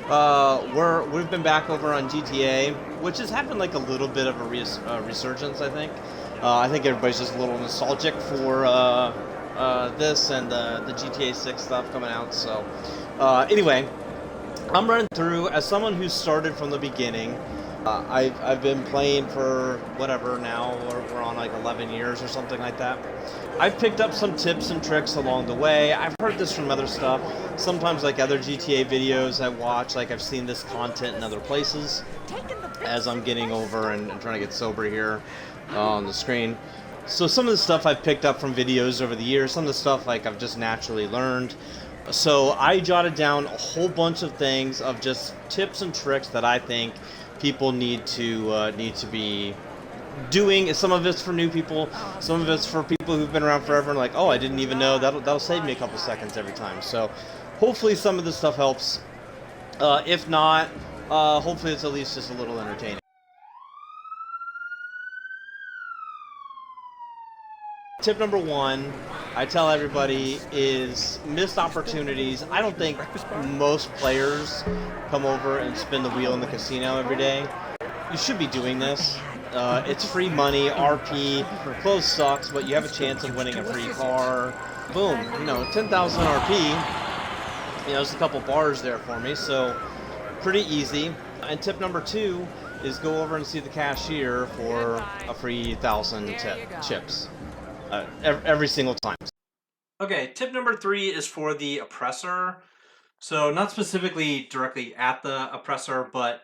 We've been back over on GTA, which has happened like a little bit of a resurgence, I think. I think everybody's just a little nostalgic for this and the GTA 6 stuff coming out. So, anyway, I'm running through as someone who started from the beginning. I've been playing for whatever now, we're on like 11 years or something like that. I've picked up some tips and tricks along the way. I've heard this from other stuff. Sometimes like other GTA videos I watch, like I've seen this content in other places as I'm getting over and trying to get sober here on the screen. So some of the stuff I've picked up from videos over the years, some of the stuff like I've just naturally learned. So I jotted down a whole bunch of things of just tips and tricks that I think people need to be doing. Some of it's for new people, some of it's for people who've been around forever and like, oh, I didn't even know. That'll save me a couple seconds every time. So hopefully some of this stuff helps. If not, hopefully it's at least just a little entertaining. Tip number one, I tell everybody, is missed opportunities. I don't think most players come over and spin the wheel in the casino every day. You should be doing this. It's free money, RP, close sucks, but you have a chance of winning a free car. Boom, 10,000 RP. There's a couple bars there for me, so pretty easy. And tip number two is go over and see the cashier for a free 1,000 chips. Every single time. Okay, tip number three is for the oppressor. So not specifically directly at the oppressor, but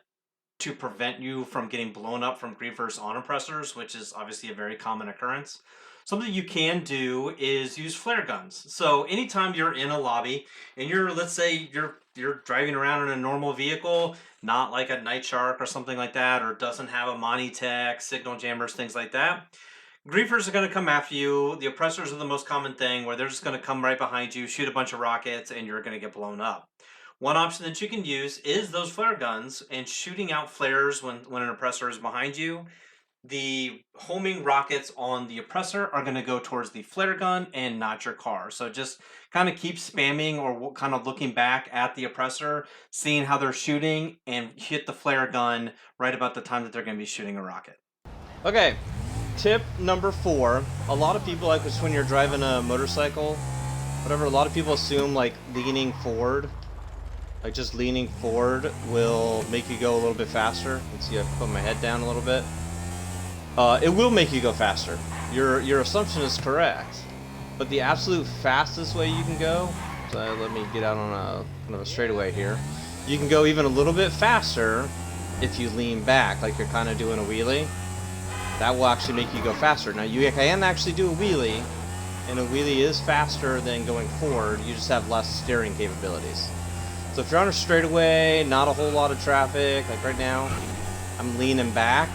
to prevent you from getting blown up from griefers on oppressors, which is obviously a very common occurrence. Something you can do is use flare guns. So anytime you're in a lobby and let's say you're driving around in a normal vehicle, not like a Night Shark or something like that, or doesn't have a Monty Tech, signal jammers, things like that. Griefers are going to come after you. The oppressors are the most common thing, where they're just going to come right behind you, shoot a bunch of rockets, and you're going to get blown up. One option that you can use is those flare guns and shooting out flares when an oppressor is behind you. The homing rockets on the oppressor are going to go towards the flare gun and not your car. So just kind of keep spamming or kind of looking back at the oppressor, seeing how they're shooting, and hit the flare gun right about the time that they're going to be shooting a rocket. Okay. Tip number four, a lot of people, like when you're driving a motorcycle, whatever, a lot of people assume like leaning forward, like just leaning forward will make you go a little bit faster. Let's see, I put my head down a little bit. It will make you go faster. Your assumption is correct, but the absolute fastest way you can go, so let me get out on kind of a straightaway here, you can go even a little bit faster if you lean back, like you're kind of doing a wheelie. That will actually make you go faster. Now you can actually do a wheelie, and a wheelie is faster than going forward. You just have less steering capabilities. So if you're on a straightaway, not a whole lot of traffic, like right now, I'm leaning back,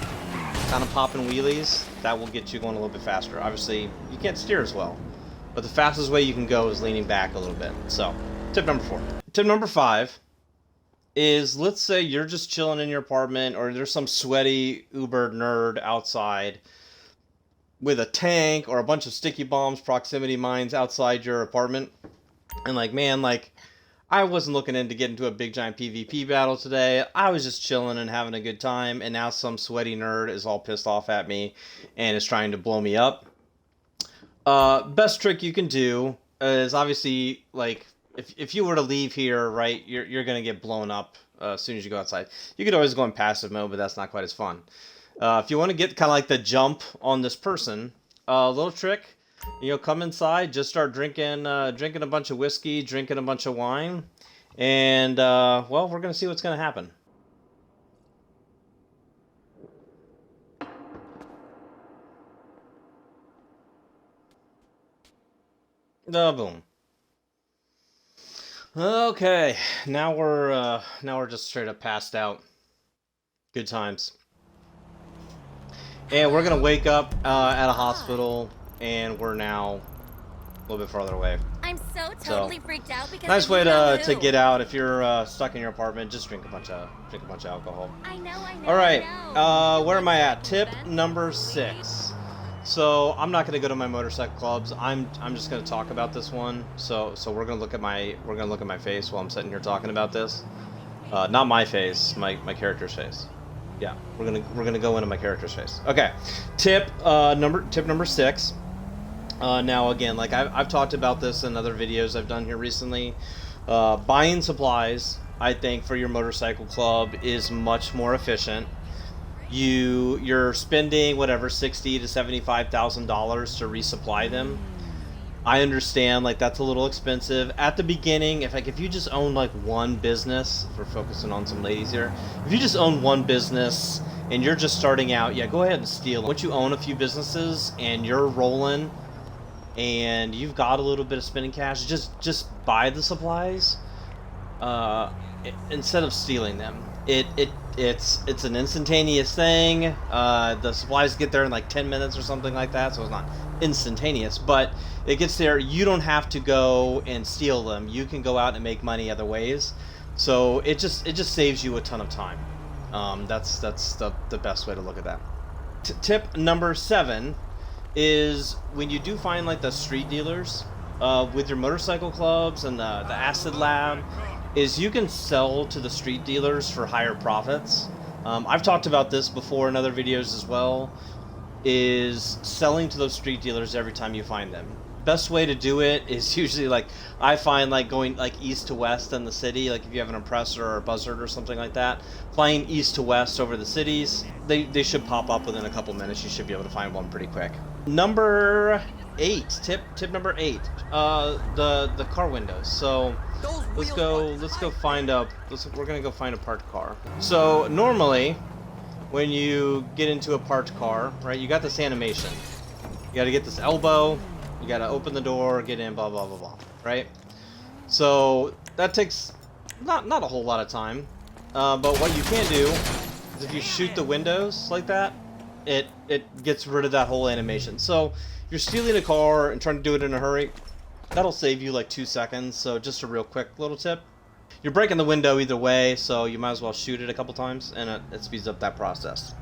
kind of popping wheelies, that will get you going a little bit faster. Obviously, you can't steer as well, but the fastest way you can go is leaning back a little bit. So, tip number four. Tip number five is, let's say you're just chilling in your apartment, or there's some sweaty Uber nerd outside with a tank or a bunch of sticky bombs, proximity mines outside your apartment, and like, man, like, I wasn't looking to get into a big giant PvP battle today. I was just chilling and having a good time, and now some sweaty nerd is all pissed off at me and is trying to blow me up. Best trick you can do is obviously, like, if you were to leave here, right, you're going to get blown up as soon as you go outside. You could always go in passive mode, but that's not quite as fun. If you want to get kind of like the jump on this person, a little trick, come inside, just start drinking a bunch of whiskey, drinking a bunch of wine, and, well, we're going to see what's going to happen. Boom. Okay, now we're just straight up passed out. Good times. And we're gonna wake up at a hospital, and we're now a little bit farther away. I'm so totally freaked out because nice way to get out if you're stuck in your apartment. Just drink a bunch of alcohol. I know. All right, where am I at? Tip number 6. So I'm not gonna go to my motorcycle clubs. I'm just gonna talk about this one. So we're gonna look at my face while I'm sitting here talking about this. Not my face, my character's face. Yeah, we're gonna go into my character's face. Okay, tip number 6. Now again, like I've talked about this in other videos I've done here recently. Buying supplies, I think, for your motorcycle club is much more efficient. You're spending whatever $60,000 to $75,000 to resupply them. I understand, like, that's a little expensive at the beginning. If you just own like one business, if we're focusing on some ladies here, if you just own one business and you're just starting out, yeah, go ahead and steal. Once you own a few businesses and you're rolling and you've got a little bit of spending cash, just buy the supplies instead of stealing them. It's an instantaneous thing. The supplies get there in like 10 minutes or something like that, so it's not instantaneous, but it gets there. You don't have to go and steal them. You can go out and make money other ways. So it just saves you a ton of time. That's the best way to look at that. Tip number 7 is when you do find like the street dealers with your motorcycle clubs and the acid lab, is you can sell to the street dealers for higher profits. I've talked about this before in other videos as well, is selling to those street dealers every time you find them. Best way to do it is usually, like, I find, like, going like east to west in the city, like if you have an Impressor or a Buzzard or something like that, flying east to west over the cities, they should pop up within a couple minutes. You should be able to find one pretty quick. Number 8, tip number 8, the car windows. So let's go find we're gonna go find a parked car. So normally when you get into a parked car, right, you got this animation. You got to get this elbow, you got to open the door, get in, blah blah blah blah, right? So that takes not a whole lot of time, but what you can do is if you shoot the windows like that, it gets rid of that whole animation. So if you're stealing a car and trying to do it in a hurry, that'll save you like 2 seconds. So just a real quick little tip. You're breaking the window either way, so you might as well shoot it a couple times, and it speeds up that process.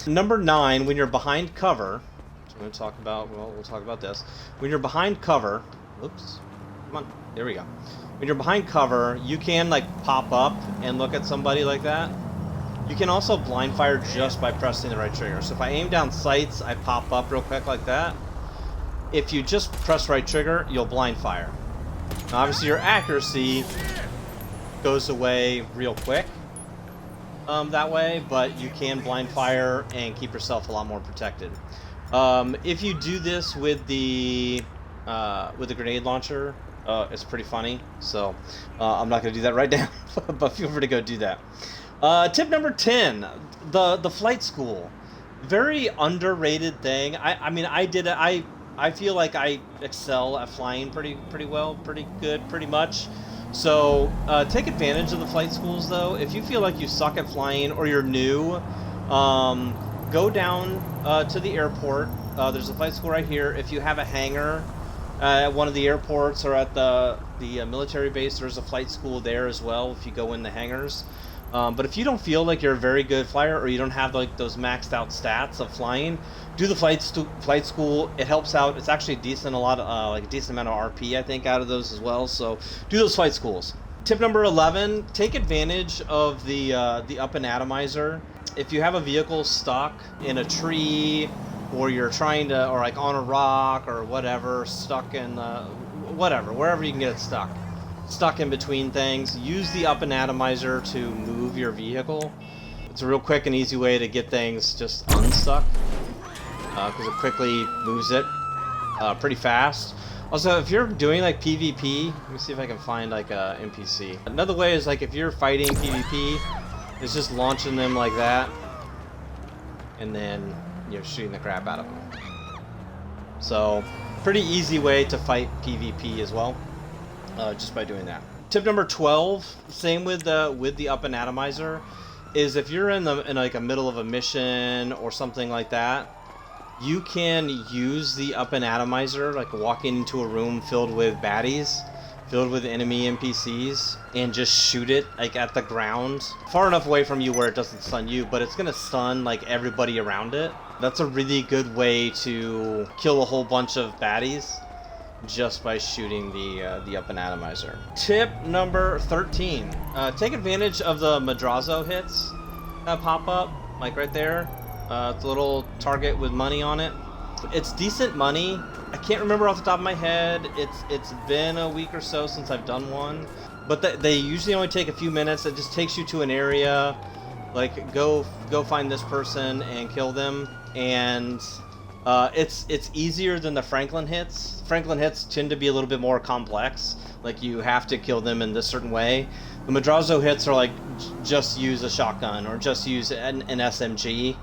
Number 9, when you're behind cover, which I'm going to talk about, well, we'll talk about this. When you're behind cover, oops, come on, there we go. When you're behind cover, you can like pop up and look at somebody like that. You can also blind fire just by pressing the right trigger. So if I aim down sights, I pop up real quick like that. If you just press right trigger, you'll blind fire. Now obviously your accuracy goes away real quick that way, but you can blind fire and keep yourself a lot more protected. If you do this with the grenade launcher, it's pretty funny. So I'm not going to do that right now, but feel free to go do that. Tip number 10, the flight school. Very underrated thing. I mean, I did it. I feel like I excel at flying pretty well, pretty good, pretty much. So take advantage of the flight schools, though. If you feel like you suck at flying or you're new, go down to the airport. There's a flight school right here. If you have a hangar at one of the airports or at the military base, there's a flight school there as well if you go in the hangars. But if you don't feel like you're a very good flyer or you don't have like those maxed out stats of flying, do the flight school. It helps out. It's actually a decent amount of RP, I think, out of those as well. So do those flight schools. Tip number 11: take advantage of the up and atomizer. If you have a vehicle stuck in a tree, or you're trying to, or like on a rock or whatever, stuck in wherever you can get it stuck in between things, use the up and atomizer to move your vehicle. It's a real quick and easy way to get things just unstuck, because it quickly moves it pretty fast. Also, if you're doing like PvP, let me see if I can find like a NPC. Another way is like if you're fighting PvP, it's just launching them like that, and then you're shooting the crap out of them. So, pretty easy way to fight PvP as well. Just by doing that. Tip number 12, same with the up and atomizer, is if you're in like a middle of a mission or something like that, you can use the up and atomizer, like walking into a room filled with baddies, filled with enemy NPCs, and just shoot it like at the ground, far enough away from you where it doesn't stun you, but it's gonna stun like everybody around it. That's a really good way to kill a whole bunch of baddies. just by shooting the up and atomizer. Tip number 13: take advantage of the madrazo hits that pop up, like right there. It's a little target with money on it. It's decent money. I can't remember off the top of my head. It's been a week or so since I've done one, but they usually only take a few minutes. It just takes you to an area, like go find this person and kill them, and it's easier than the Franklin hits. Franklin hits tend to be a little bit more complex. Like you have to kill them in this certain way. The Madrazo hits are like just use a shotgun or just use an SMG.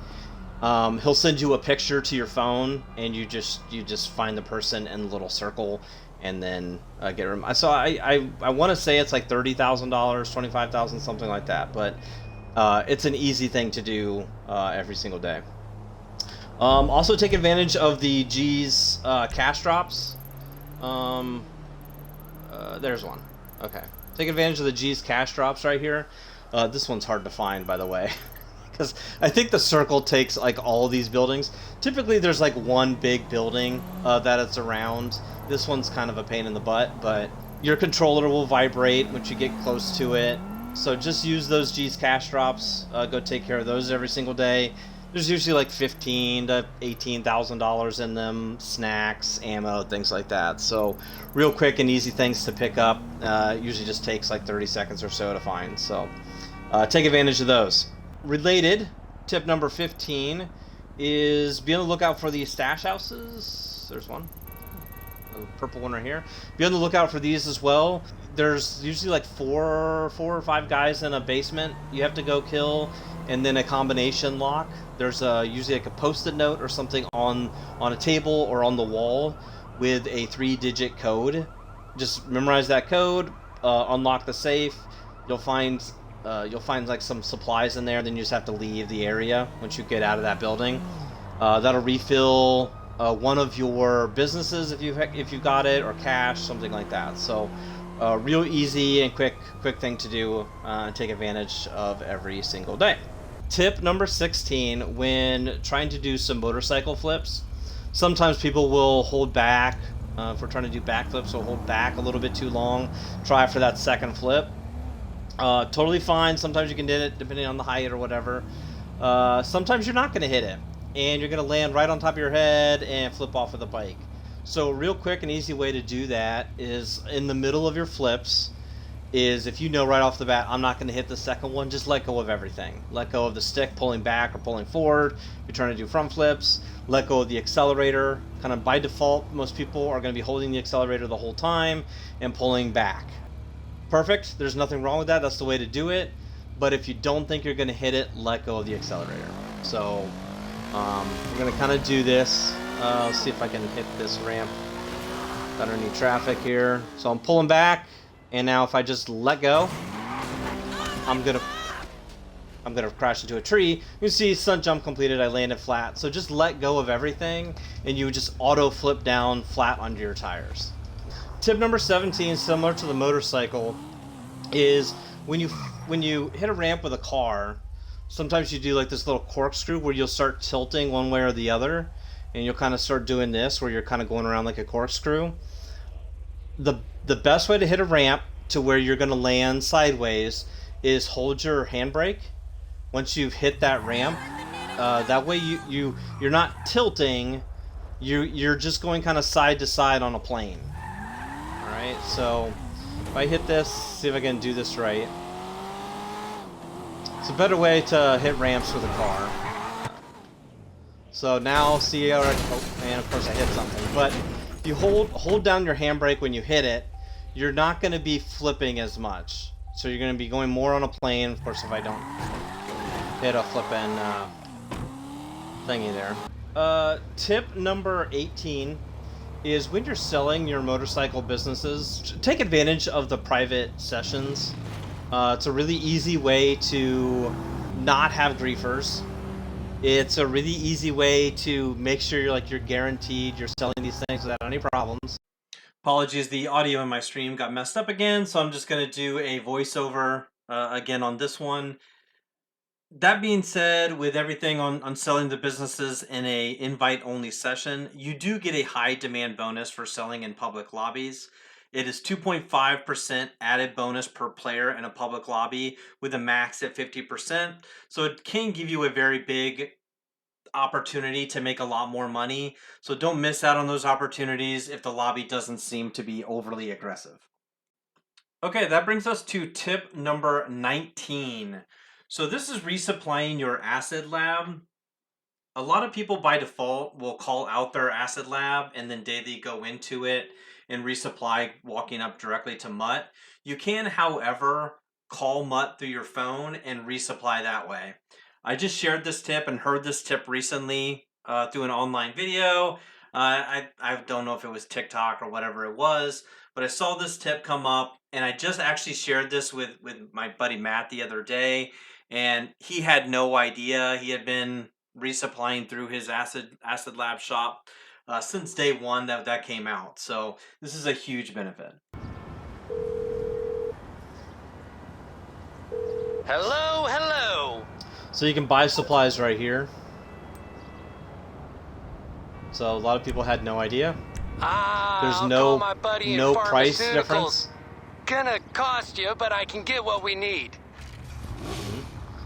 He'll send you a picture to your phone, and you just find the person in the little circle, and then get him. So I want to say it's like $30,000, $25,000, something like that. But it's an easy thing to do every single day. Also take advantage of the G's cash drops. There's one. Okay. Take advantage of the G's cash drops right here. This one's hard to find, by the way. Because I think the circle takes like all these buildings. Typically there's like one big building that it's around. This one's kind of a pain in the butt, but your controller will vibrate once you get close to it. So just use those G's cash drops. Go take care of those every single day. There's usually like $15,000 to $18,000 in them, snacks, ammo, things like that. So real quick and easy things to pick up. Usually just takes like 30 seconds or so to find. So take advantage of those. Related, tip number 15 is be on the lookout for these stash houses. There's one. A purple one right here. Be on the lookout for these as well. There's usually like four or five guys in a basement you have to go kill, and then a combination lock. There's usually like a post-it note or something on a table or on the wall with a 3-digit code. Just memorize that code, unlock the safe. You'll find like some supplies in there. Then you just have to leave the area once you get out of that building. That'll refill one of your businesses if you got it, or cash, something like that. So real easy and quick thing to do, and take advantage of every single day. Tip number 16: when trying to do some motorcycle flips, sometimes people will hold back. If we're trying to do backflips, we'll hold back a little bit too long. Try for that second flip. Totally fine. Sometimes you can hit it depending on the height or whatever. Sometimes you're not going to hit it, and you're going to land right on top of your head and flip off of the bike. So real quick and easy way to do that is in the middle of your flips is, if you know right off the bat I'm not going to hit the second one, just let go of everything. Let go of the stick pulling back or pulling forward. You're trying to do front flips. Let go of the accelerator. Kind of by default, most people are going to be holding the accelerator the whole time and pulling back. Perfect. There's nothing wrong with that. That's the way to do it. But if you don't think you're going to hit it, let go of the accelerator. So we're going to kind of do this. Let's see if I can hit this ramp without any traffic here. So I'm pulling back, and now if I just let go, I'm gonna crash into a tree. You can see stunt jump completed. I landed flat. So just let go of everything, and you just auto flip down flat under your tires. Tip number 17, similar to the motorcycle, is when you hit a ramp with a car, sometimes you do like this little corkscrew where you'll start tilting one way or the other, and you'll kind of start doing this where you're kind of going around like a corkscrew. The best way to hit a ramp to where you're going to land sideways is hold your handbrake once you've hit that ramp. That way you're not tilting, you're just going kind of side to side on a plane. Alright, so if I hit this, see if I can do this right. It's a better way to hit ramps with a car. So now, see, and of course I hit something. But if you hold down your handbrake when you hit it, you're not going to be flipping as much. So you're going to be going more on a plane. Of course, if I don't hit a flipping thingy there. Tip number 18 is when you're selling your motorcycle businesses, take advantage of the private sessions. It's a really easy way to not have griefers. It's a really easy way to make sure you're guaranteed you're selling these things without any problems. Apologies, the audio in my stream got messed up again, so I'm just going to do a voiceover again on this one. That being said, with everything on selling to businesses in a invite-only session, you do get a high demand bonus for selling in public lobbies. It is 2.5% added bonus per player in a public lobby with a max at 50%. So it can give you a very big opportunity to make a lot more money. So don't miss out on those opportunities if the lobby doesn't seem to be overly aggressive. Okay, that brings us to tip number 19. So this is resupplying your acid lab. A lot of people by default will call out their acid lab and then daily go into it and resupply walking up directly to Mutt. You can, however, call Mutt through your phone and resupply that way. I just shared this tip and heard this tip recently through an online video. I don't know if it was TikTok or whatever it was, but I saw this tip come up and I just actually shared this with my buddy Matt the other day, and he had no idea. He had been resupplying through his acid lab shop since day one that came out. So this is a huge benefit. Hello, hello. So you can buy supplies right here. So a lot of people had no idea. There's no price difference. Gonna cost you, but I can get what we need.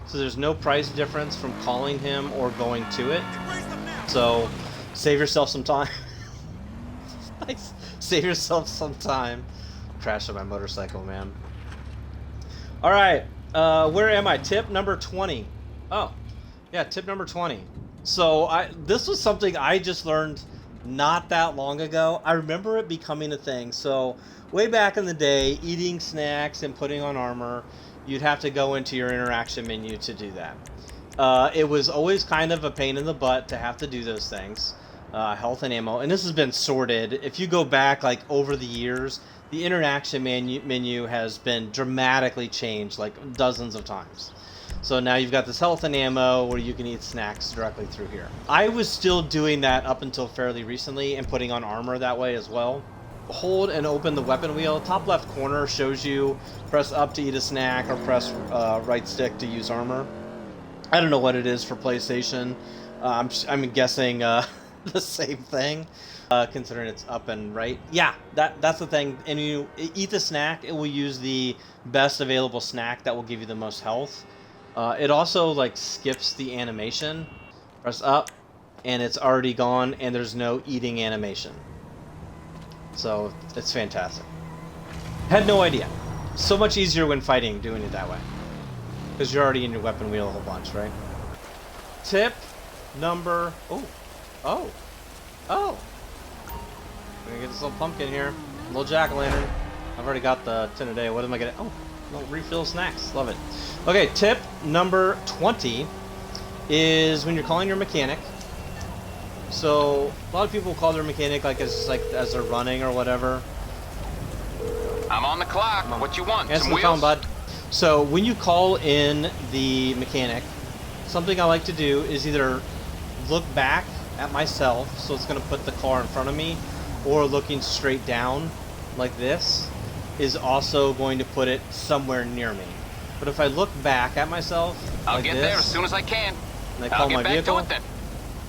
So there's no price difference from calling him or going to it. So save yourself some time. Nice. Save yourself some time. Crashed on my motorcycle, man. All right. Where am I? Tip number 20. Oh, yeah, tip number 20. So this was something I just learned not that long ago. I remember it becoming a thing. So way back in the day, eating snacks and putting on armor, you'd have to go into your interaction menu to do that. It was always kind of a pain in the butt to have to do those things. Health and ammo. And this has been sorted. If you go back like over the years, the interaction menu has been dramatically changed like dozens of times. So now you've got this health and ammo where you can eat snacks directly through here. I was still doing that up until fairly recently and putting on armor that way as well. Hold and open the weapon wheel. Top left corner shows you press up to eat a snack or press right stick to use armor. I don't know what it is for PlayStation. I'm guessing the same thing, considering it's up and right. Yeah, that's the thing. And you eat the snack, it will use the best available snack that will give you the most health. It also like skips the animation. Press up, and it's already gone, and there's no eating animation. So it's fantastic. Had no idea. So much easier when fighting doing it that way, because you're already in your weapon wheel a whole bunch, right? Tip number oh. We're gonna get this little pumpkin here, little jack-o'-lantern. I've already got the tin a day. What am I gonna? Oh, little refill snacks. Love it. Okay, tip number 20 is when you're calling your mechanic. So a lot of people call their mechanic like as they're running or whatever. I'm on the clock. What you want? Answer Some the wheels? phone, bud. So when you call in the mechanic, something I like to do is either look back at myself, so it's going to put the car in front of me, or looking straight down like this is also going to put it somewhere near me. But if I look back at myself I'll like get this, there as soon as I can. and I call my I'll get back vehicle, to it then.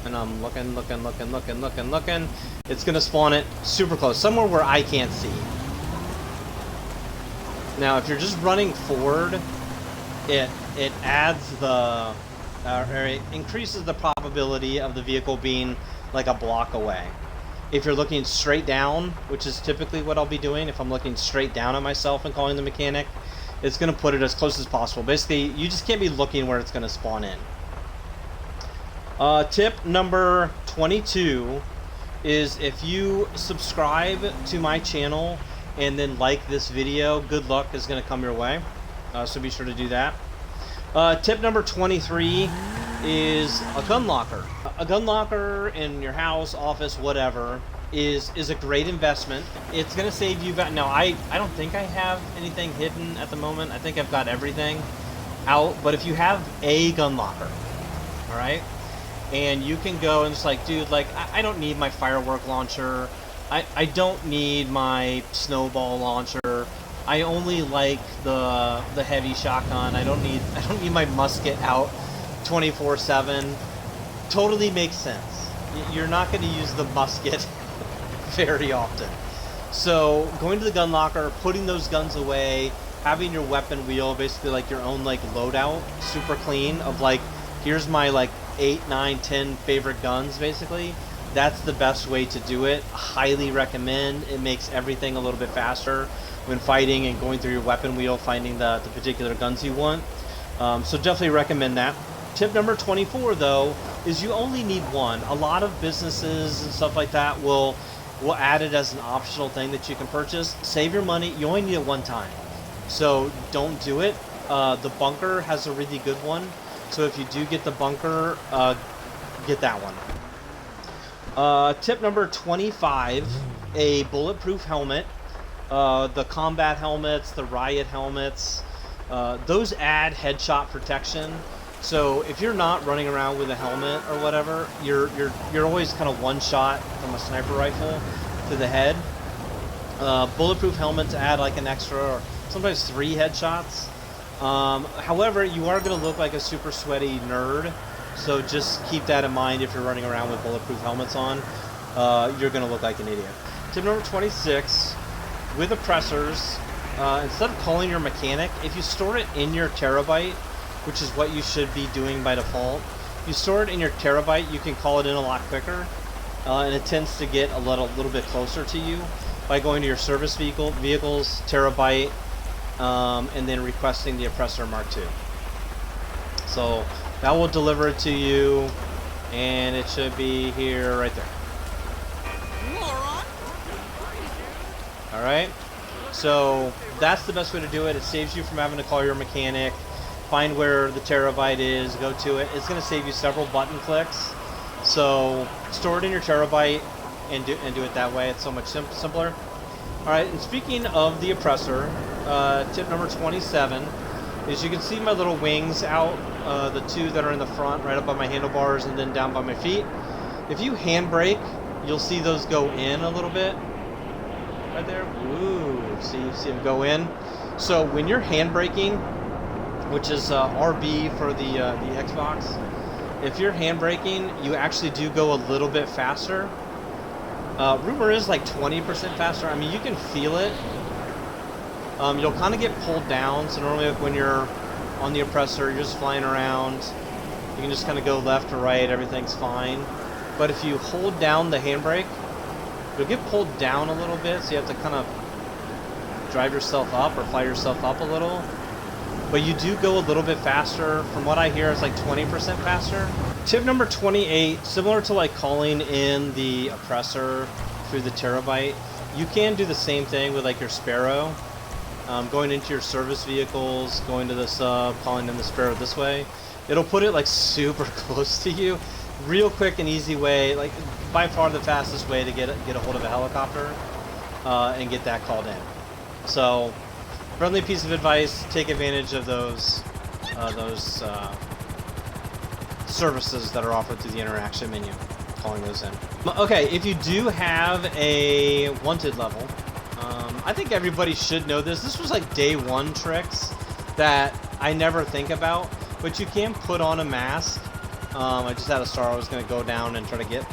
and I'm looking, it's going to spawn it super close, somewhere where I can't see. Now, if you're just running forward, it adds the, or it increases the probability of the vehicle being like a block away. If you're looking straight down, which is typically what I'll be doing, if I'm looking straight down at myself and calling the mechanic, it's going to put it as close as possible. Basically, you just can't be looking where it's going to spawn in. Tip number 22 is if you subscribe to my channel and then like this video, good luck is going to come your way. So be sure to do that. Tip number 23 is a gun locker. A gun locker in your house, office, whatever, is a great investment. It's going to save you. Now, I don't think I have anything hidden at the moment. I think I've got everything out. But if you have a gun locker, all right, and you can go and it's like, dude, like, I don't need my firework launcher. I don't need my snowball launcher. I only like the heavy shotgun. I don't need my musket out 24/7. Totally makes sense. You're not going to use the musket very often. So going to the gun locker, putting those guns away, having your weapon wheel, basically like your own like loadout, super clean of like, here's my like 8, 9, 10 favorite guns basically. That's the best way to do it. Highly recommend. It makes everything a little bit faster when fighting and going through your weapon wheel, finding the particular guns you want. So definitely recommend that. Tip number 24 though is you only need one. A lot of businesses and stuff like that will add it as an optional thing that you can purchase. Save your money. You only need it one time, so don't do it. The bunker has a really good one, so if you do get the bunker, get that one. Tip number 25, a bulletproof helmet. The combat helmets, the riot helmets, those add headshot protection. So if you're not running around with a helmet or whatever, you're always kind of one shot from a sniper rifle to the head. Bulletproof helmets add like an extra, or sometimes 3 headshots. However, you are going to look like a super sweaty nerd, so just keep that in mind if you're running around with bulletproof helmets on. You're going to look like an idiot. Tip number 26, with oppressors, instead of calling your mechanic, if you store it in your terabyte, which is what you should be doing by default, if you store it in your terabyte, you can call it in a lot quicker, and it tends to get a little bit closer to you by going to your service vehicles, terabyte, and then requesting the oppressor Mark II. So that will deliver it to you, and it should be here right there. Alright, so that's the best way to do it. It saves you from having to call your mechanic, find where the terabyte is, go to it. It's going to save you several button clicks. So store it in your terabyte and do it that way. It's so much simpler. Alright, and speaking of the oppressor, tip number 27 is you can see my little wings out, the 2 that are in the front, right up by my handlebars and then down by my feet. If you handbrake, you'll see those go in a little bit. Right there. Ooh, see them go in. So when you're handbraking, which is RB for the Xbox, if you're handbraking, you actually do go a little bit faster. Rumor is like 20% faster. I mean, you can feel it. You'll kind of get pulled down. So normally when you're on the oppressor, you're just flying around. You can just kind of go left or right. Everything's fine. But if you hold down the handbrake, you'll get pulled down a little bit. So you have to kind of drive yourself up or fly yourself up a little. But you do go a little bit faster. From what I hear, it's like 20% faster. Tip number 28, similar to like calling in the oppressor through the terabyte, you can do the same thing with like your Sparrow. Going into your service vehicles, going to the sub, calling in the Sparrow this way. It'll put it like super close to you. Real quick and easy way, like by far the fastest way to get a hold of a helicopter and get that called in. So, friendly piece of advice: take advantage of those services that are offered through the interaction menu, calling those in. Okay, if you do have a wanted level, I think everybody should know this. This was like day 1 tricks that I never think about, but you can put on a mask. I just had a star. I was going to go down and try to get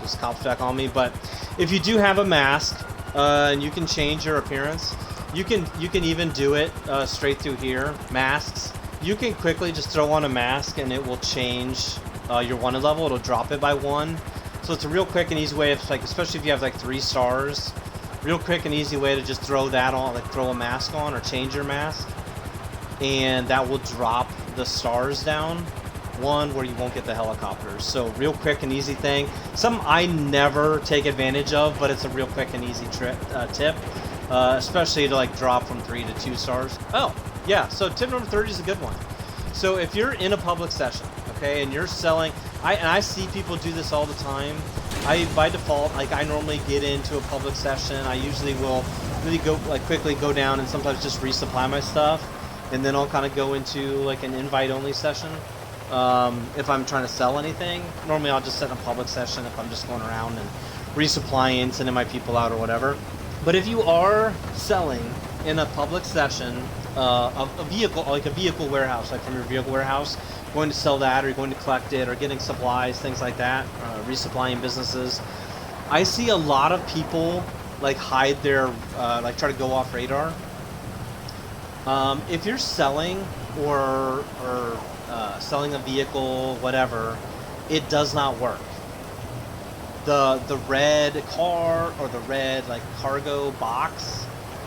this cop spec on me, but if you do have a mask and you can change your appearance, you can even do it straight through here. Masks. You can quickly just throw on a mask and it will change your wanted level. It'll drop it by 1. So it's a real quick and easy way of, like, especially if you have like 3 stars, real quick and easy way to just throw that on, like throw a mask on or change your mask, and that will drop the stars down 1 where you won't get the helicopters. So real quick and easy thing. Something I never take advantage of, but it's a real quick and easy tip, especially to like drop from 3 to 2 stars. Oh, yeah, so tip number 30 is a good one. So if you're in a public session, okay, and you're selling, I see people do this all the time. By default, like I normally get into a public session. I usually will really go, like quickly go down and sometimes just resupply my stuff. And then I'll kind of go into like an invite-only session. If I'm trying to sell anything, normally I'll just set a public session if I'm just going around and resupplying, sending my people out or whatever. But if you are selling in a public session, a vehicle warehouse, like from your vehicle warehouse, going to sell that, or you're going to collect it, or getting supplies, things like that, resupplying businesses, I see a lot of people like hide their, like try to go off radar. If you're selling or selling a vehicle, whatever, it does not work. The red car or the red like cargo box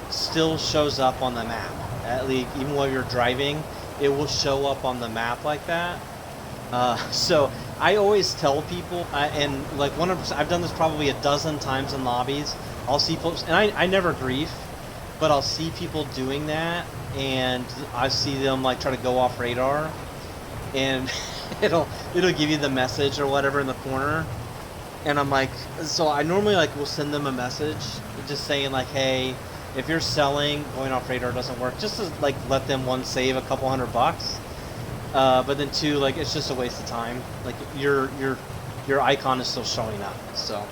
still shows up on the map. At least even while you're driving, it will show up on the map like that. So I always tell people, and like 100%, I've done this probably a dozen times in lobbies. I'll see folks, and I never grief, but I'll see people doing that, and I see them like try to go off radar, and it'll give you the message or whatever in the corner, and I'm like, so I normally like will send them a message just saying like, hey, if you're selling, going off radar doesn't work, just to like let them, one, save a couple $100, but then two, like it's just a waste of time. Like your icon is still showing up. So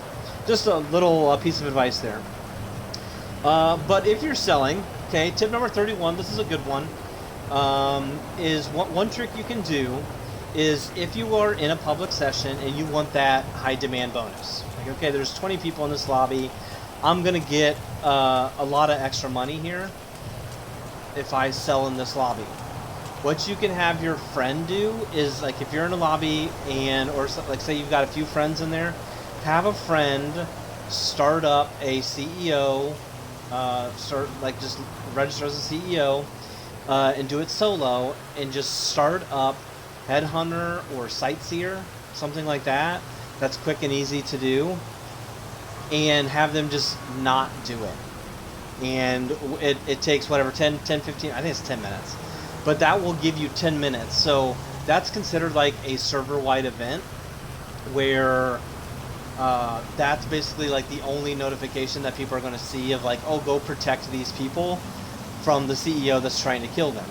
just a little piece of advice there. But if you're selling, okay, tip number 31, this is a good one, is one trick you can do is if you are in a public session and you want that high demand bonus. Like, okay, there's 20 people in this lobby. I'm going to get a lot of extra money here if I sell in this lobby. What you can have your friend do is, like, if you're in a lobby and, or like say you've got a few friends in there, have a friend start up a CEO, just register as a CEO, and do it solo, and just start up Headhunter or Sightseer, something like that. That's quick and easy to do, and have them just not do it. And it takes whatever, 10, 15, I think it's 10 minutes. But that will give you 10 minutes. So that's considered like a server-wide event where that's basically like the only notification that people are going to see of like, oh, go protect these people from the CEO that's trying to kill them.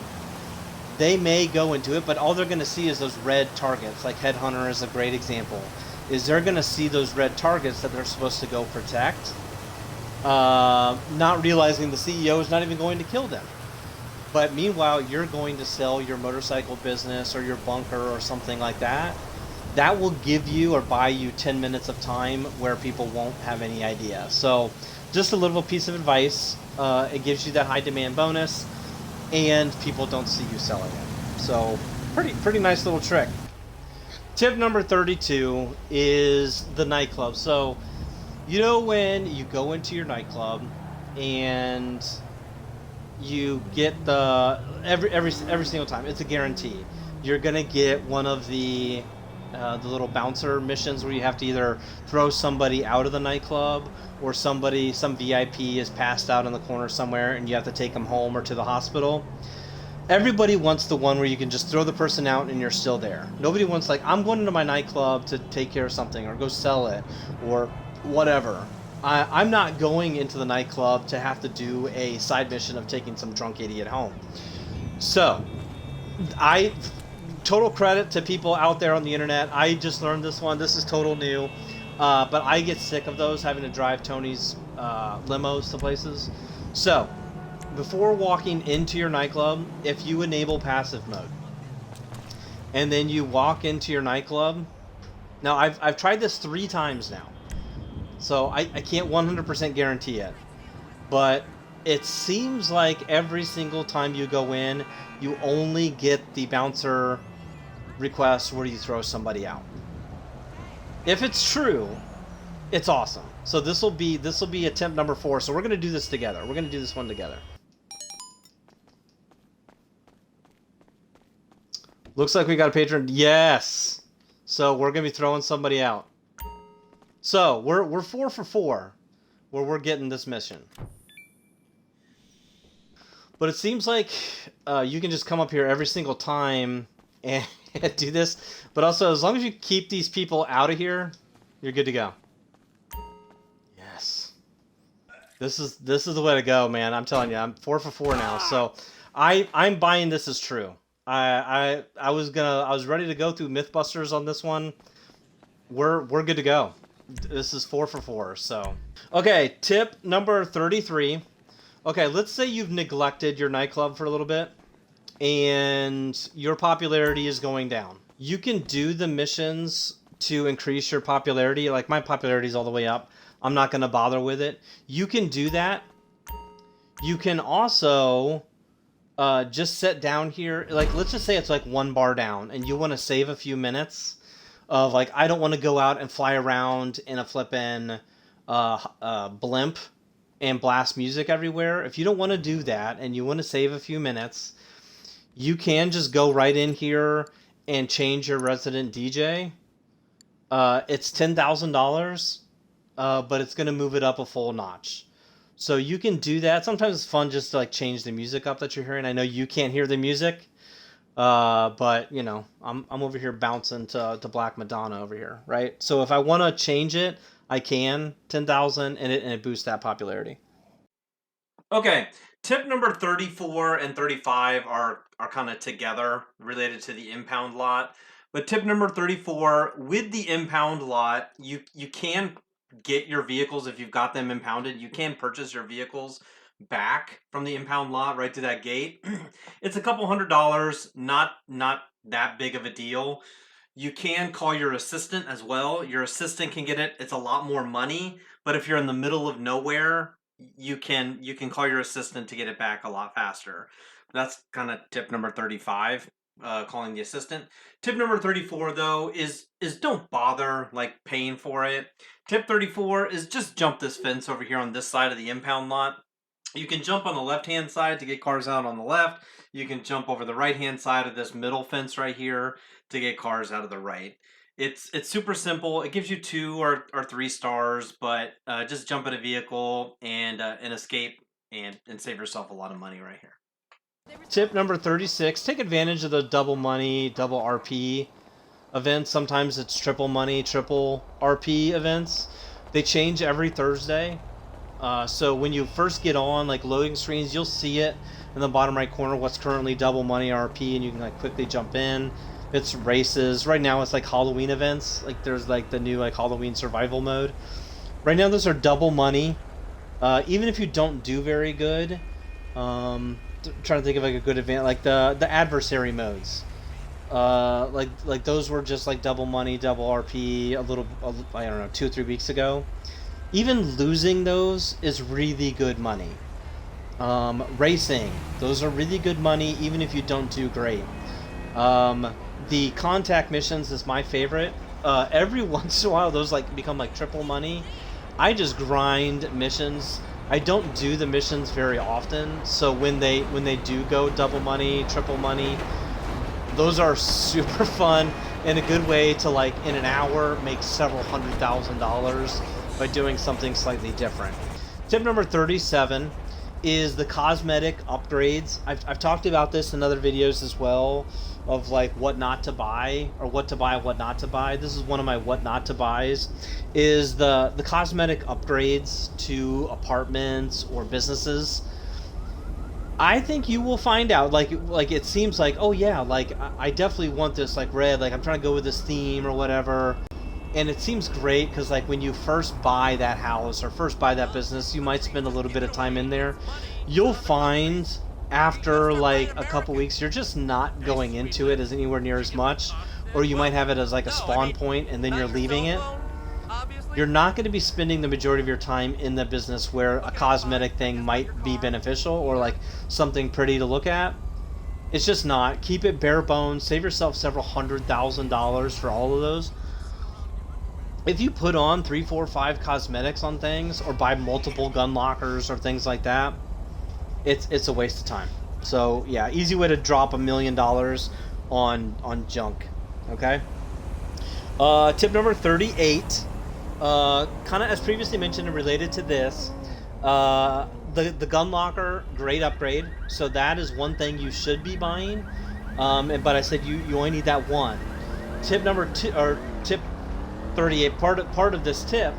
They may go into it, but all they're going to see is those red targets. Like Headhunter is a great example. Is they're going to see those red targets that they're supposed to go protect, not realizing the CEO is not even going to kill them. But meanwhile, you're going to sell your motorcycle business or your bunker or something like that. That will give you or buy you 10 minutes of time where people won't have any idea. So just a little piece of advice. It gives you that high demand bonus, and people don't see you selling it. So pretty nice little trick. Tip number 32 is the nightclub. So you know when you go into your nightclub and you get the every single time, it's a guarantee, you're gonna get one of the little bouncer missions where you have to either throw somebody out of the nightclub, or some VIP is passed out in the corner somewhere and you have to take them home or to the hospital. Everybody wants the one where you can just throw the person out and you're still there. Nobody wants, like, I'm going into my nightclub to take care of something or go sell it or whatever. I'm not going into the nightclub to have to do a side mission of taking some drunk idiot home. So, total credit to people out there on the internet. I just learned this one. This is total new. But I get sick of those, having to drive Tony's limos to places. So, before walking into your nightclub, if you enable passive mode, and then you walk into your nightclub, now I've tried this 3 times now, so I can't 100% guarantee it, but it seems like every single time you go in, you only get the bouncer request where you throw somebody out. If it's true, it's awesome. So this will be attempt number 4. So we're gonna do this together. We're gonna do this one together. Looks like we got a patron. Yes. So we're gonna be throwing somebody out. So we're 4 for 4 where we're getting this mission. But it seems like you can just come up here every single time and do this. But also, as long as you keep these people out of here, you're good to go. Yes. This is the way to go, man. I'm telling you, I'm 4 for 4 now. So I'm buying this as true. I was ready to go through Mythbusters on this one. We're good to go. This is 4 for 4. So okay, tip number 33. Okay, let's say you've neglected your nightclub for a little bit, and your popularity is going down. You can do the missions to increase your popularity. Like, my popularity is all the way up. I'm not going to bother with it. You can do that. You can also just sit down here. Like, let's just say it's like 1 bar down, and you want to save a few minutes of, like, I don't want to go out and fly around in a flippin' blimp and blast music everywhere. If you don't want to do that and you want to save a few minutes, you can just go right in here and change your resident DJ. It's $10,000, but it's going to move it up a full notch. So you can do that. Sometimes it's fun just to like change the music up that you're hearing. I know you can't hear the music, but you know, I'm over here bouncing to Black Madonna over here, right? So if I want to change it, I can. 10,000, and it boosts that popularity. Okay, tip number 34 and 35 are kind of together, related to the impound lot. But tip number 34, with the impound lot, you can get your vehicles, if you've got them impounded, you can purchase your vehicles back from the impound lot right to that gate. It's a couple $100, not that big of a deal. You can call your assistant as well. Your assistant can get it. It's a lot more money, but if you're in the middle of nowhere, you can call your assistant to get it back a lot faster. That's kind of tip number 35, calling the assistant. Tip number 34 though is don't bother like paying for it. Tip 34 is just jump this fence over here on this side of the impound lot. You can jump on the left-hand side to get cars out on the left. You can jump over the right-hand side of this middle fence right here to get cars out of the right. It's super simple. It gives you 2 or 3 stars, but just jump in a vehicle and escape and save yourself a lot of money right here. Tip number 36, take advantage of the double money, double RP events. Sometimes it's triple money, triple RP events. They change every Thursday. So when you first get on, like loading screens, you'll see it in the bottom right corner what's currently double money RP, and you can like quickly jump in. It's races. Right now it's like Halloween events. Like there's like the new like Halloween survival mode. Right now those are double money. Even if you don't do very good, trying to think of like a good event, like the adversary modes. Like those were just like double money, double RP. I don't know, 2 or 3 weeks ago. Even losing those is really good money. Racing, those are really good money even if you don't do great. The contact missions is my favorite. Every once in a while those like become like triple money. I just grind missions. I don't do the missions very often, so when they do go double money, triple money, those are super fun and a good way to like in an hour make several $100,000 by doing something slightly different. Tip number 37 is the cosmetic upgrades. I've talked about this in other videos as well, of like what not to buy, or what to buy, what not to buy. This is one of my what not to buys, is the cosmetic upgrades to apartments or businesses. I think you will find out, like it seems like, oh yeah, like I definitely want this like red, like I'm trying to go with this theme or whatever. And it seems great because like when you first buy that house or first buy that business, you might spend a little bit of time in there. You'll find after like a couple weeks, you're just not going into it as anywhere near as much, or you might have it as like a spawn point and then you're leaving it. You're not going to be spending the majority of your time in the business where a cosmetic thing might be beneficial or like something pretty to look at. It's just not. Keep it bare bones. Save yourself several $100,000 for all of those. If you put on 3, 4, 5 cosmetics on things, or buy multiple gun lockers or things like that, it's a waste of time. So yeah, easy way to drop $1 million on junk. Okay. Tip number 38, kind of as previously mentioned and related to this, the gun locker, great upgrade. So that is one thing you should be buying. But I said you only need that one. Tip number 2, or tip 38, part of this tip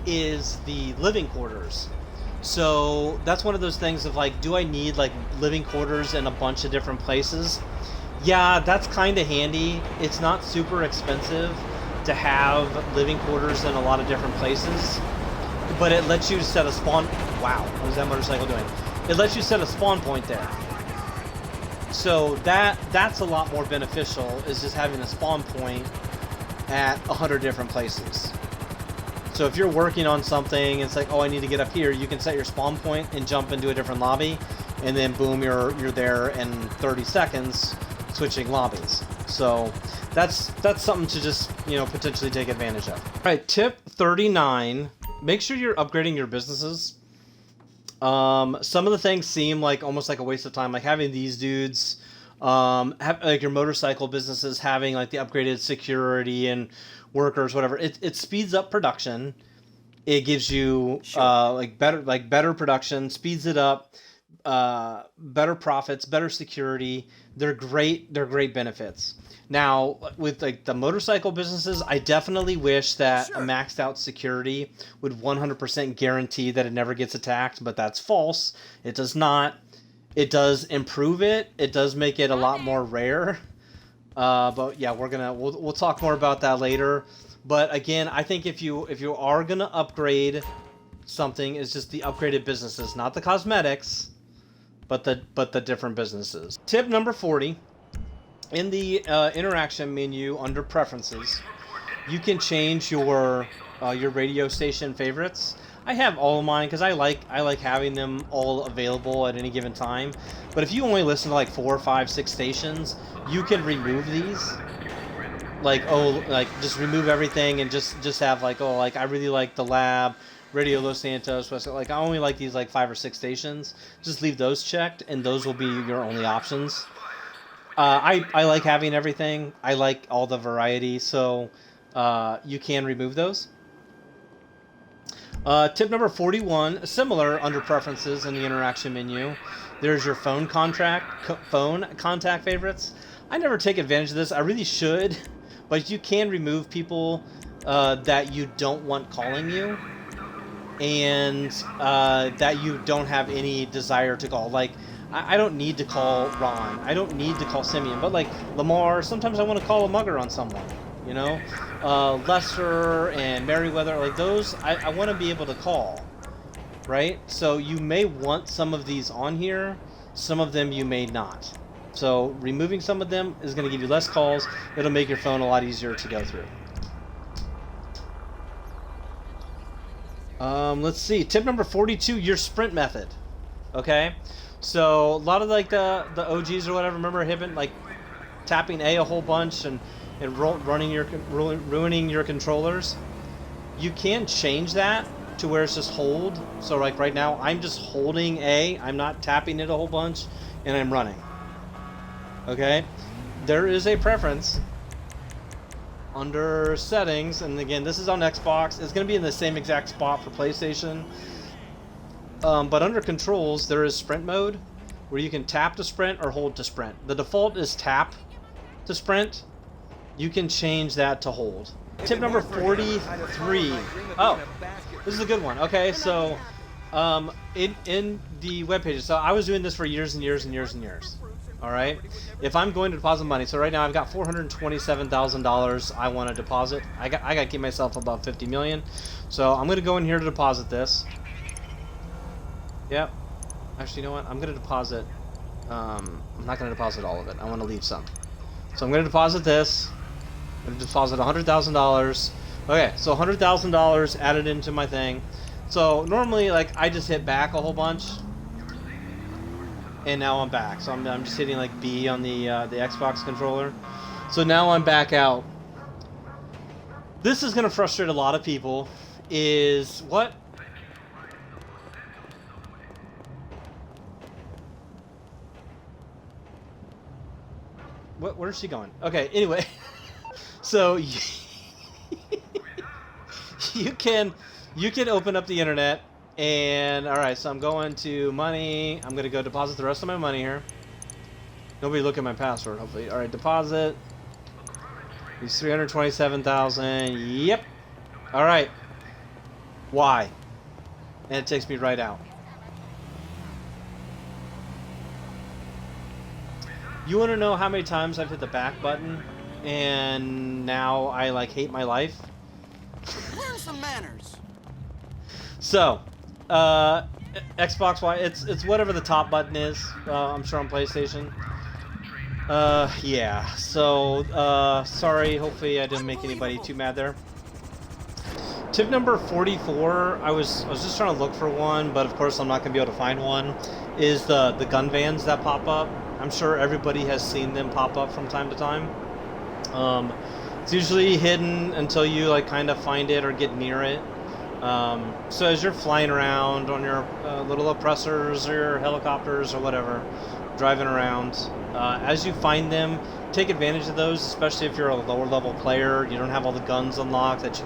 is the living quarters. So that's one of those things of like, do I need like living quarters in a bunch of different places? Yeah, that's kind of handy. It's not super expensive to have living quarters in a lot of different places, but it lets you set a spawn Wow, what is that motorcycle doing? It lets you set a spawn point there. So that's a lot more beneficial, is just having a spawn point at 100 different places. So if you're working on something, it's like, oh, I need to get up here, you can set your spawn point and jump into a different lobby, and then boom, you're there in 30 seconds, switching lobbies. So that's something to just, you know, potentially take advantage of. All right, tip 39, make sure you're upgrading your businesses. Some of the things seem like almost like a waste of time, like having these dudes, have like your motorcycle businesses having like the upgraded security and workers, whatever. It speeds up production. It gives you better production, speeds it up, better profits, better security. They're great benefits. Now, with like the motorcycle businesses, I definitely wish that a maxed out security would 100% guarantee that it never gets attacked, but that's false. It does not. It does improve it. It does make it a lot more rare. But yeah, we'll talk more about that later. But again, I think if you are gonna upgrade something, it's just the upgraded businesses, not the cosmetics, but the different businesses. Tip number 40. In the interaction menu under preferences, you can change your radio station favorites. I have all of mine because I like having them all available at any given time. But if you only listen to like 4, 5, 6 stations, you can remove these. Like, oh, like just remove everything and just have like, oh, like I really like the Lab, Radio Los Santos, like I only like these like 5 or 6 stations. Just leave those checked, and those will be your only options. I like having everything. I like all the variety, so you can remove those. Tip number 41, similar under preferences in the interaction menu. There's your phone contact favorites. I never take advantage of this. I really should, but you can remove people that you don't want calling you, and that you don't have any desire to call. Like, I don't need to call Ron. I don't need to call Simeon. But like Lamar, sometimes I want to call a mugger on someone. You know, Lester and Merriweather, like those, I want to be able to call, right? So you may want some of these on here. Some of them you may not. So removing some of them is going to give you less calls. It'll make your phone a lot easier to go through. Let's see. Tip number 42, your sprint method. Okay? So a lot of like the OGs or whatever, remember hitting like tapping A a whole bunch and ruining your controllers. You can change that to where it's just hold. So like right now, I'm just holding A. I'm not tapping it a whole bunch, and I'm running. Okay, there is a preference under settings, and again, this is on Xbox. It's going to be in the same exact spot for PlayStation. But under controls, there is sprint mode, where you can tap to sprint or hold to sprint. The default is tap to sprint. You can change that to hold. Tip number 43. Oh, this is a good one. Okay, so in the web pages, so I was doing this for years and years and years and years. All right, if I'm going to deposit money, so right now I've got $427,000 I want to deposit. I got to give myself about 50 million. So I'm going to go in here to deposit this. Yep. Actually, you know what? I'm going to deposit. I'm not going to deposit all of it. I want to leave some. So I'm going to deposit this. I'm going to deposit $100,000. Okay, so $100,000 added into my thing. So normally, like, I just hit back a whole bunch. And now I'm back. So I'm just hitting like B on the Xbox controller. So now I'm back out. This is going to frustrate a lot of people. Is what? Where's she going? Okay, anyway. So you can open up the internet. And, alright, so I'm going to money. I'm going to go deposit the rest of my money here. Nobody look at my password, hopefully. Alright, deposit. He's 327,000. Yep. Alright. Why? And it takes me right out. You want to know how many times I've hit the back button and now I, like, hate my life? Where's some manners? So, Xbox One. It's whatever the top button is. I'm sure on PlayStation. Yeah. So, sorry. Hopefully, I didn't make anybody too mad there. Tip number 44. I was just trying to look for one, but of course I'm not gonna be able to find one. Is the gun vans that pop up? I'm sure everybody has seen them pop up from time to time. It's usually hidden until you like kind of find it or get near it. So as you're flying around on your little oppressors or your helicopters or whatever, driving around, as you find them, take advantage of those, especially if you're a lower level player. You don't have all the guns unlocked, that you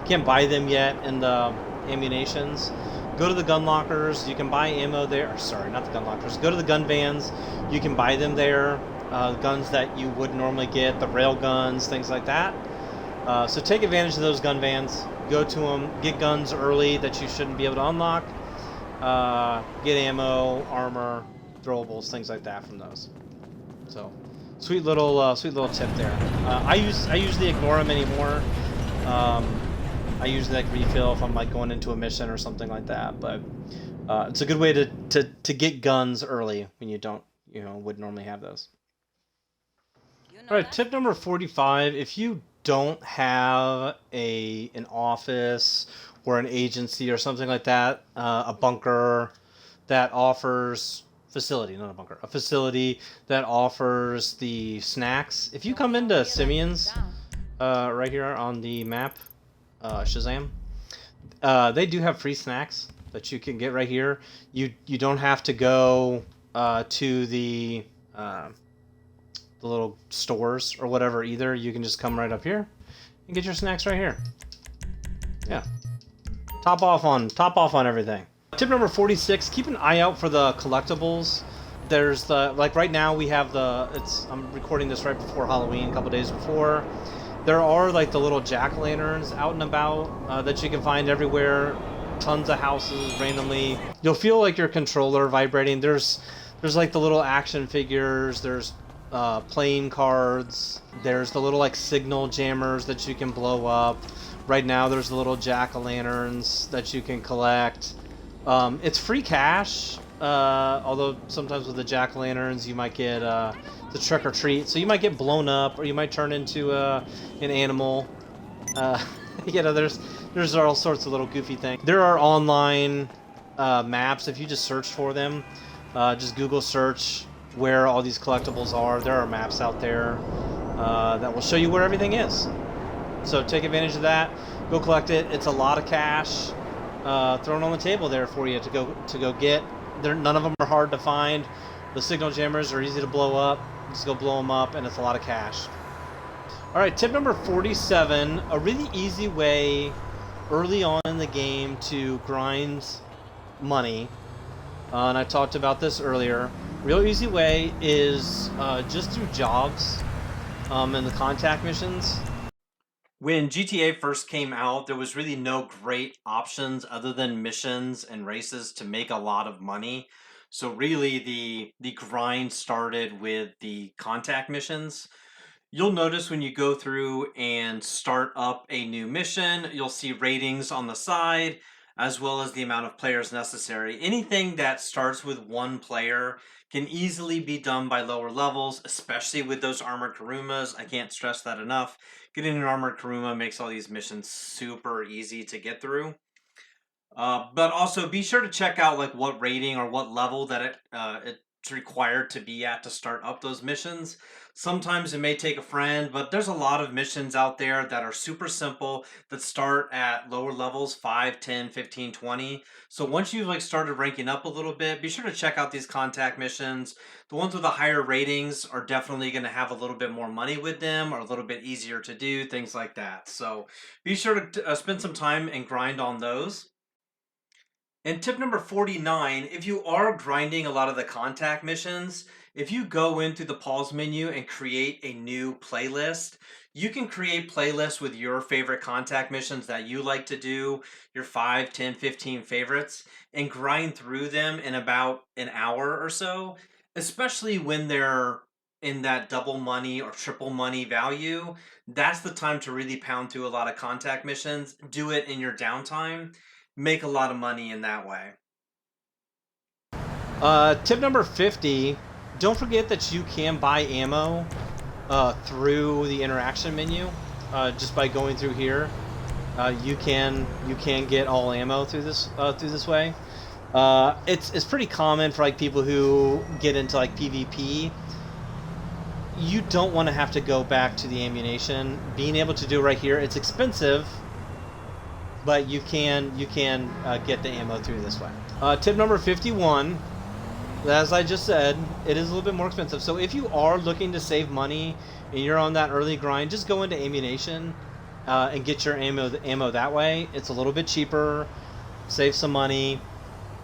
can't buy them yet in the ammunitions. Go to the gun lockers. You can buy ammo there. Sorry, not the gun lockers. Go to the gun vans. You can buy them there. Guns that you would normally get, the rail guns, things like that. So take advantage of those gun vans. Go to them. Get guns early that you shouldn't be able to unlock. Get ammo, armor, throwables, things like that from those. So, sweet little tip there. I usually ignore them anymore. I usually like refill if I'm like going into a mission or something like that. But it's a good way to get guns early when you don't would normally have those. All right, tip number 45. If you don't have an office or an agency or something like that, a bunker that offers not a bunker, a facility that offers the snacks. If you come into Simeon's, right here on the map, Shazam, they do have free snacks that you can get right here. You don't have to go to the little stores or whatever either. You can just come right up here and get your snacks right here. Yeah, top off on everything. Tip number 46, keep an eye out for the collectibles. There's the, like right now we have I'm recording this right before Halloween, a couple days before. There are like the little jack-o'-lanterns out and about that you can find everywhere. Tons of houses randomly. You'll feel like your controller vibrating. There's like the little action figures. There's playing cards. There's the little like signal jammers that you can blow up. Right now there's the little jack-o'-lanterns that you can collect. It's free cash, although sometimes with the jack-o'-lanterns you might get the trick or treat, so you might get blown up or you might turn into an animal. There's all sorts of little goofy things. There are online maps. If you just search for them, just Google search where all these collectibles are. There are maps out there that will show you where everything is. So take advantage of that. Go collect it. It's a lot of cash thrown on the table there for you to go get. None of them are hard to find. The signal jammers are easy to blow up. Just go blow them up, and it's a lot of cash. All right, tip number 47. A really easy way early on in the game to grind money. And I talked about this earlier. Real easy way is just through jobs and the contact missions. When GTA first came out, there was really no great options other than missions and races to make a lot of money. So really the grind started with the contact missions. You'll notice when you go through and start up a new mission, you'll see ratings on the side, as well as the amount of players necessary. Anything that starts with one player can easily be done by lower levels, especially with those armored Karumas. I can't stress that enough. Getting an armored Karuma makes all these missions super easy to get through. But also be sure to check out like what rating or what level that it's required to be at to start up those missions. Sometimes it may take a friend, but there's a lot of missions out there that are super simple that start at lower levels, 5, 10, 15, 20. So once you've like started ranking up a little bit, be sure to check out these contact missions. The ones with the higher ratings are definitely going to have a little bit more money with them, or a little bit easier to do, things like that. So be sure to spend some time and grind on those. And tip number 49, if you are grinding a lot of the contact missions, if you go into the pause menu and create a new playlist, you can create playlists with your favorite contact missions that you like to do, your 5, 10, 15 favorites, and grind through them in about an hour or so, especially when they're in that double money or triple money value. That's the time to really pound through a lot of contact missions. Do it in your downtime. Make a lot of money in that way. Tip number 50, don't forget that you can buy ammo through the interaction menu. Just by going through here, you can get all ammo through this way. It's pretty common for like people who get into like PvP. You don't want to have to go back to the ammunition. Being able to do right here, it's expensive, but you can get the ammo through this way. Tip number 51. As I just said, it is a little bit more expensive. So if you are looking to save money and you're on that early grind, just go into ammunition and get your ammo that way. It's a little bit cheaper, save some money,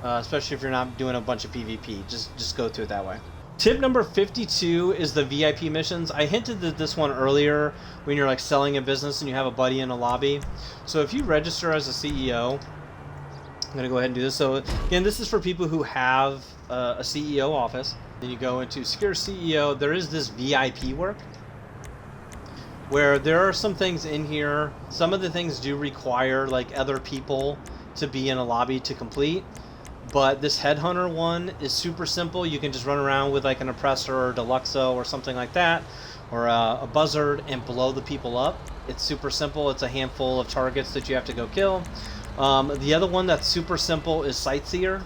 especially if you're not doing a bunch of PvP. Just go through it that way. Tip number 52 is the VIP missions. I hinted at this one earlier when you're like selling a business and you have a buddy in a lobby. So if you register as a CEO, I'm going to go ahead and do this. So again, this is for people who have a CEO office. Then you go into Secure CEO. There is this VIP work where there are some things in here. Some of the things do require like other people to be in a lobby to complete. But this Headhunter one is super simple. You can just run around with like an oppressor or Deluxo or something like that, or a buzzard, and blow the people up. It's super simple. It's a handful of targets that you have to go kill. The other one that's super simple is Sightseer.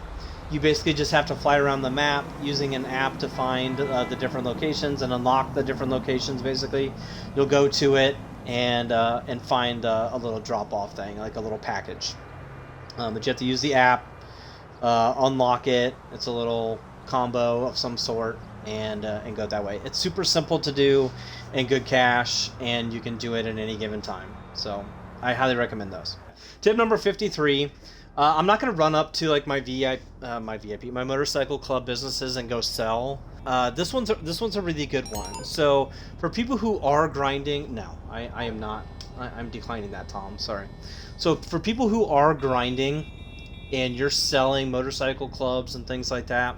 You basically just have to fly around the map using an app to find the different locations and unlock the different locations. Basically, you'll go to it and find a little drop-off thing, like a little package. But you have to use the app, unlock it. It's a little combo of some sort, and go that way. It's super simple to do, and good cash, and you can do it at any given time. So I highly recommend those. Tip number 53. I'm not going to run up to like my motorcycle club businesses and go sell. This one's a really good one. So for people who are grinding, no, I am not. I'm declining that, Tom. Sorry. So for people who are grinding and you're selling motorcycle clubs and things like that,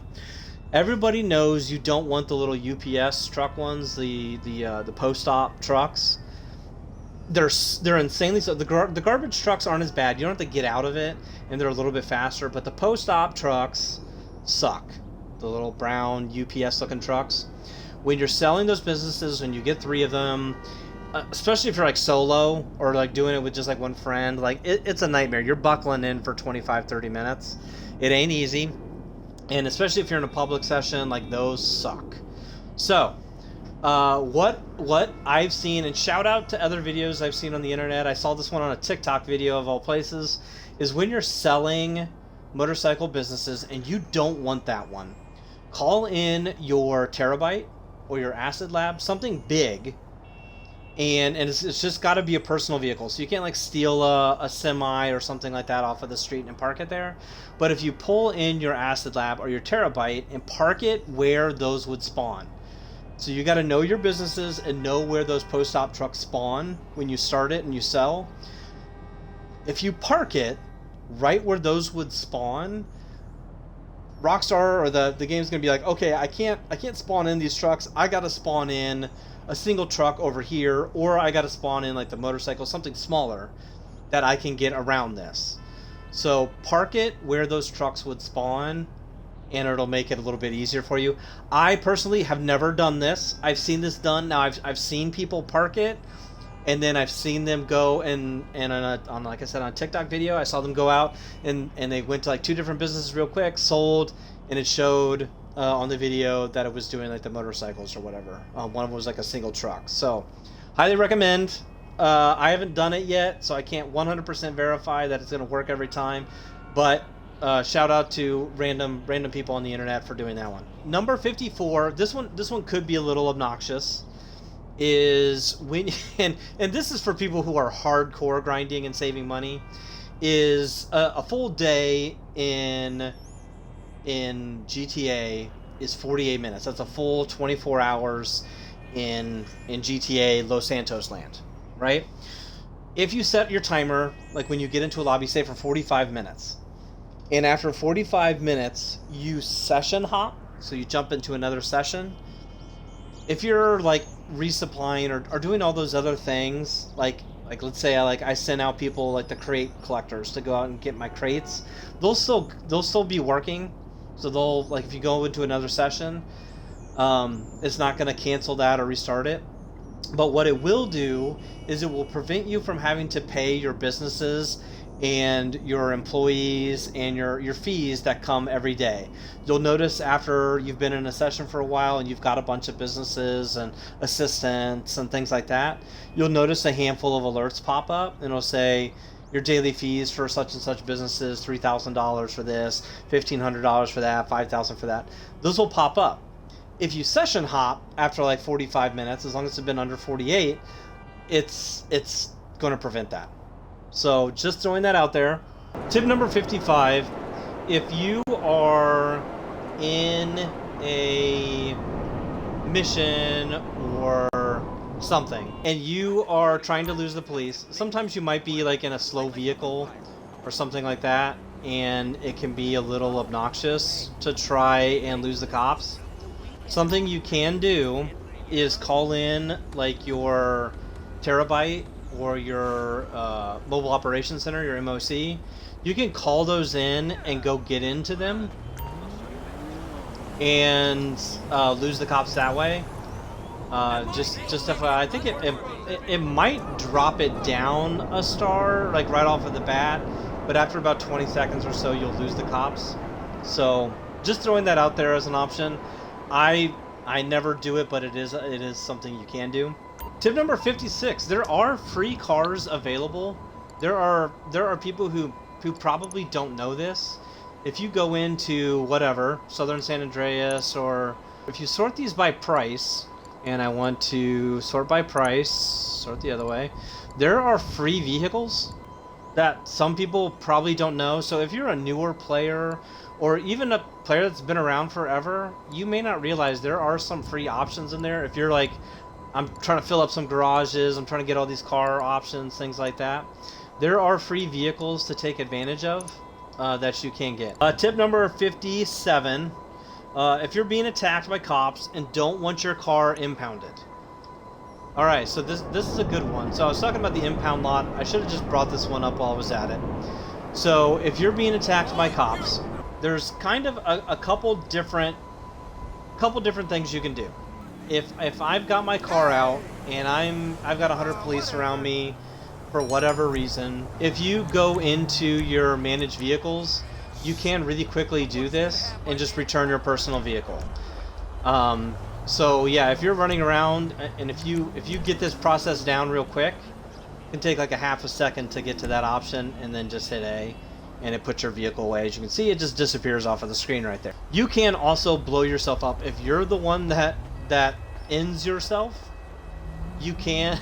everybody knows you don't want the little UPS truck ones, the post-op trucks. They're insanely so. The garbage trucks aren't as bad. You don't have to get out of it, and they're a little bit faster. But the post-op trucks suck. The little brown UPS-looking trucks. When you're selling those businesses, and you get 3 of them, especially if you're like solo or like doing it with just like one friend, like it's a nightmare. You're buckling in for 25-30 minutes. It ain't easy, and especially if you're in a public session, like those suck. So what I've seen, and shout out to other videos I've seen on the internet, I saw this one on a TikTok video of all places, is when you're selling motorcycle businesses and you don't want that one, call in your Terabyte or your Acid Lab, something big, and it's just got to be a personal vehicle. So you can't like steal a semi or something like that off of the street and park it there. But if you pull in your Acid Lab or your Terabyte and park it where those would spawn. So you got to know your businesses and know where those post-op trucks spawn when you start it and you sell. If you park it right where those would spawn, Rockstar or the game's gonna be like, okay, I can't spawn in these trucks. I got to spawn in a single truck over here, or I got to spawn in like the motorcycle, something smaller that I can get around this. So park it where those trucks would spawn, and it'll make it a little bit easier for you. I personally have never done this. I've seen this done. Now I've seen people park it, and then I've seen them go and on like I said on a TikTok video, I saw them go out and they went to like 2 different businesses real quick, sold, and it showed on the video that it was doing like the motorcycles or whatever. One of them was like a single truck. So highly recommend. I haven't done it yet, so I can't 100% verify that it's going to work every time, but shout out to random people on the internet for doing that one. Number 54. This one could be a little obnoxious. Is when and this is for people who are hardcore grinding and saving money. Is a full day in GTA is 48 minutes. That's a full 24 hours in GTA Los Santos land, right? If you set your timer, like when you get into a lobby, say for 45 minutes. And after 45 minutes, you session hop, so you jump into another session. If you're like resupplying or doing all those other things, like let's say I send out people like the crate collectors to go out and get my crates, they'll still be working. So they'll, like, if you go into another session, it's not going to cancel that or restart it. But what it will do is it will prevent you from having to pay your businesses and your employees and your fees that come every day. You'll notice after you've been in a session for a while and you've got a bunch of businesses and assistants and things like that, you'll notice a handful of alerts pop up, and it'll say your daily fees for such and such businesses, $3,000 for this, $1,500 for that, $5,000 for that. Those will pop up. If you session hop after like 45 minutes, as long as it's been under 48, it's going to prevent that. So just throwing that out there. Tip number 55, if you are in a mission or something and you are trying to lose the police, sometimes you might be like in a slow vehicle or something like that, and it can be a little obnoxious to try and lose the cops. Something you can do is call in like your Terabyte or your Mobile Operations Center, your MOC. You can call those in and go get into them and lose the cops that way. Just FYI, I think it might drop it down a star like right off of the bat, but after about 20 seconds or so you'll lose the cops. So just throwing that out there as an option. I never do it, but it is something you can do. Tip number 56, there are free cars available. There are people who probably don't know this. If you go into whatever, Southern San Andreas, or if you sort these by price, and I want to sort by price, sort the other way, there are free vehicles that some people probably don't know. So if you're a newer player or even a player that's been around forever, you may not realize there are some free options in there. If you're like, I'm trying to fill up some garages, I'm trying to get all these car options, things like that, there are free vehicles to take advantage of that you can get. Tip number 57, if you're being attacked by cops and don't want your car impounded. Alright, so this is a good one. So I was talking about the impound lot. I should have just brought this one up while I was at it. So if you're being attacked by cops, there's kind of a couple different things you can do. If I've got my car out and I've got 100 police around me for whatever reason, if you go into your managed vehicles, you can really quickly do this and just return your personal vehicle. So yeah, if you're running around and if you get this process down real quick, it can take like a half a second to get to that option, and then just hit A and it puts your vehicle away. As you can see, it just disappears off of the screen right there. You can also blow yourself up. If you're the one that ends yourself, you can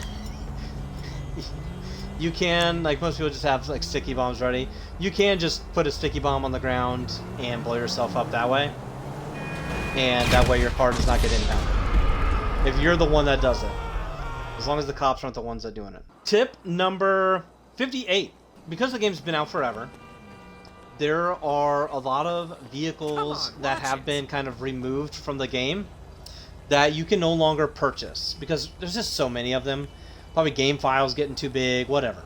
you can, like most people just have like sticky bombs ready, you can just put a sticky bomb on the ground and blow yourself up that way, and that way your car does not get impounded if you're the one that does it, as long as the cops aren't the ones that are doing it. Tip number 58, because the game's been out forever, there are a lot of vehicles that have been kind of removed from the game that you can no longer purchase because there's just so many of them. Probably game files getting too big, whatever.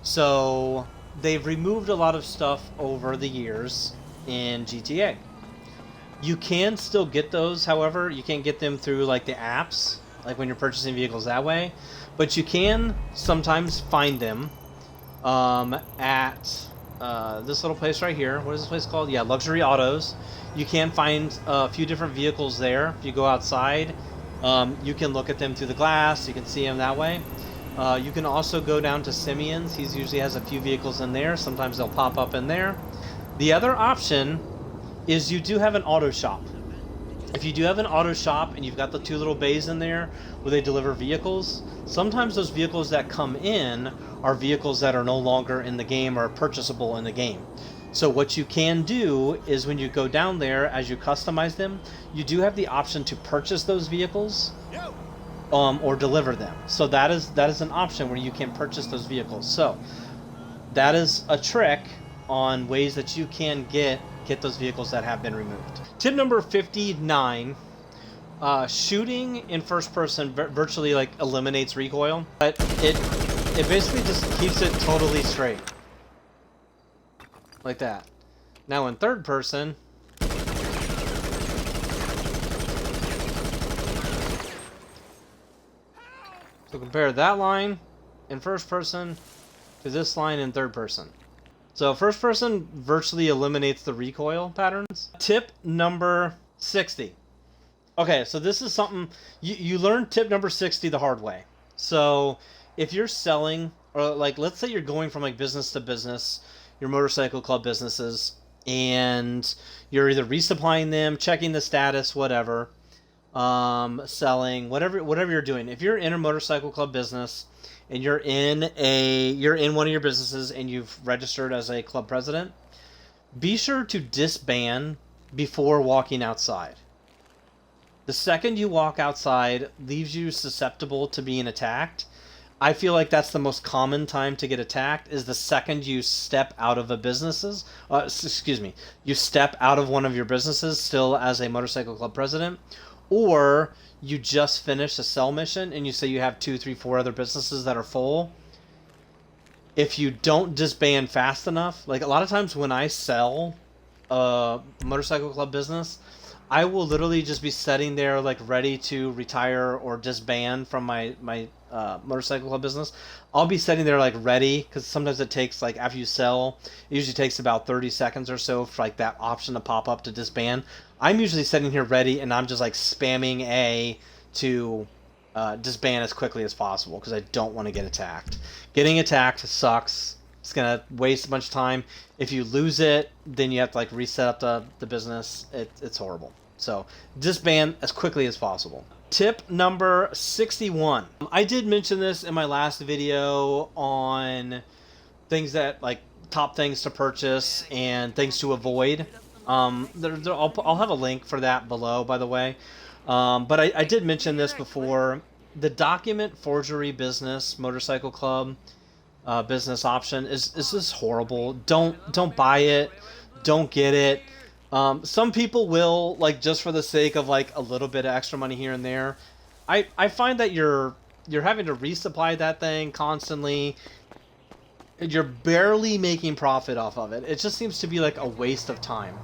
So they've removed a lot of stuff over the years in GTA. You can still get those, however, you can't get them through like the apps, like when you're purchasing vehicles that way, but you can sometimes find them at this little place right here. What is this place called? Yeah, Luxury Autos. You can find a few different vehicles there. If you go outside, you can look at them through the glass. You can see them that way. You can also go down to Simeon's. He usually has a few vehicles in there. Sometimes they'll pop up in there. The other option is you do have an auto shop. If you do have an auto shop and you've got the two little bays in there where they deliver vehicles, sometimes those vehicles that come in are vehicles that are no longer in the game or purchasable in the game. So what you can do is when you go down there, as you customize them, you do have the option to purchase those vehicles or deliver them. So that is an option where you can purchase those vehicles. So that is a trick on ways that you can get those vehicles that have been removed. Tip number 59, shooting in first person virtually like eliminates recoil, but it basically just keeps it totally straight. Like that. Now in third person, So compare that line in first person to this line in third person. So first person virtually eliminates the recoil patterns. Tip number 60. Okay, so this is something, you learn tip number 60 the hard way. So if you're selling, or like let's say you're going from like business to business, your motorcycle club businesses, and you're either resupplying them, checking the status, whatever, selling, whatever you're doing. If you're in a motorcycle club business and you're in one of your businesses and you've registered as a club president, be sure to disband before walking outside. The second you walk outside leaves you susceptible to being attacked. I feel like that's the most common time to get attacked, is the second you step out of you step out of one of your businesses still as a motorcycle club president, or you just finished a sell mission and you say you have 2, 3, 4 other businesses that are full. If you don't disband fast enough, like a lot of times when I sell a motorcycle club business, I will literally just be sitting there like ready to retire or disband from my motorcycle club business. I'll be sitting there like ready, because sometimes it takes, like after you sell, it usually takes about 30 seconds or so for like that option to pop up to disband. I'm usually sitting here ready and I'm just like spamming A to disband as quickly as possible because I don't want to get attacked. Getting attacked sucks. It's going to waste a bunch of time. If you lose it, then you have to like reset up the business. It's horrible. So disband as quickly as possible. Tip number 61. I did mention this in my last video on things that like top things to purchase and things to avoid. I'll have a link for that below, by the way. But I did mention this before. The document forgery business motorcycle club business option is just horrible. Don't buy it. Don't get it. Some people will, like, just for the sake of like a little bit of extra money here and there. I find that you're having to resupply that thing constantly. You're barely making profit off of it. It just seems to be like a waste of time.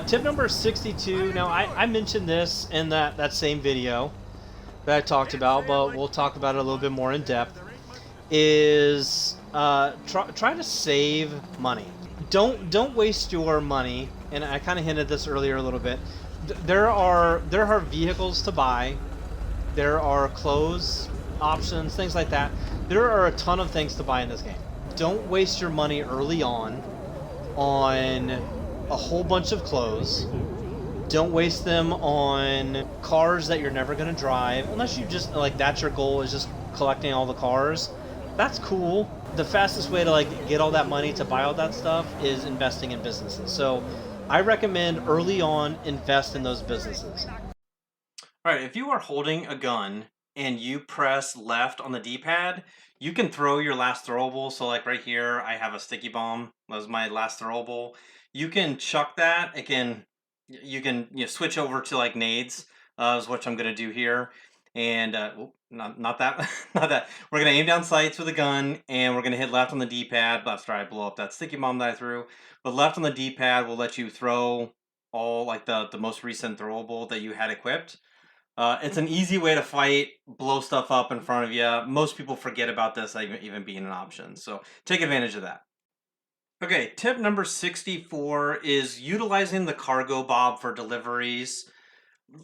Tip number 62. Now I mentioned this in that same video that I talked about, but we'll talk about it a little bit more in depth. Is try to save money. Don't waste your money. And I kind of hinted this earlier a little bit. There are vehicles to buy. There are clothes options, things like that. There are a ton of things to buy in this game. Don't waste your money early on a whole bunch of clothes. Don't waste them on cars that you're never going to drive, unless you just like that's your goal, is just collecting all the cars. That's cool. The fastest way to like get all that money to buy all that stuff is investing in businesses. So I recommend early on invest in those businesses. All right, if you are holding a gun and you press left on the D-pad, you can throw your last throwable. So like right here, I have a sticky bomb. That was my last throwable. You can chuck that. Again, you can switch over to like nades, is what I'm going to do here. And not that, not that. We're going to aim down sights with a gun, and we're going to hit left on the D-pad. After I blow up that sticky bomb that I threw. But left on the D-pad will let you throw all like the most recent throwable that you had equipped. It's an easy way to fight, blow stuff up in front of you. Most people forget about this even being an option. So take advantage of that. Okay, tip number 64 is utilizing the cargo bob for deliveries.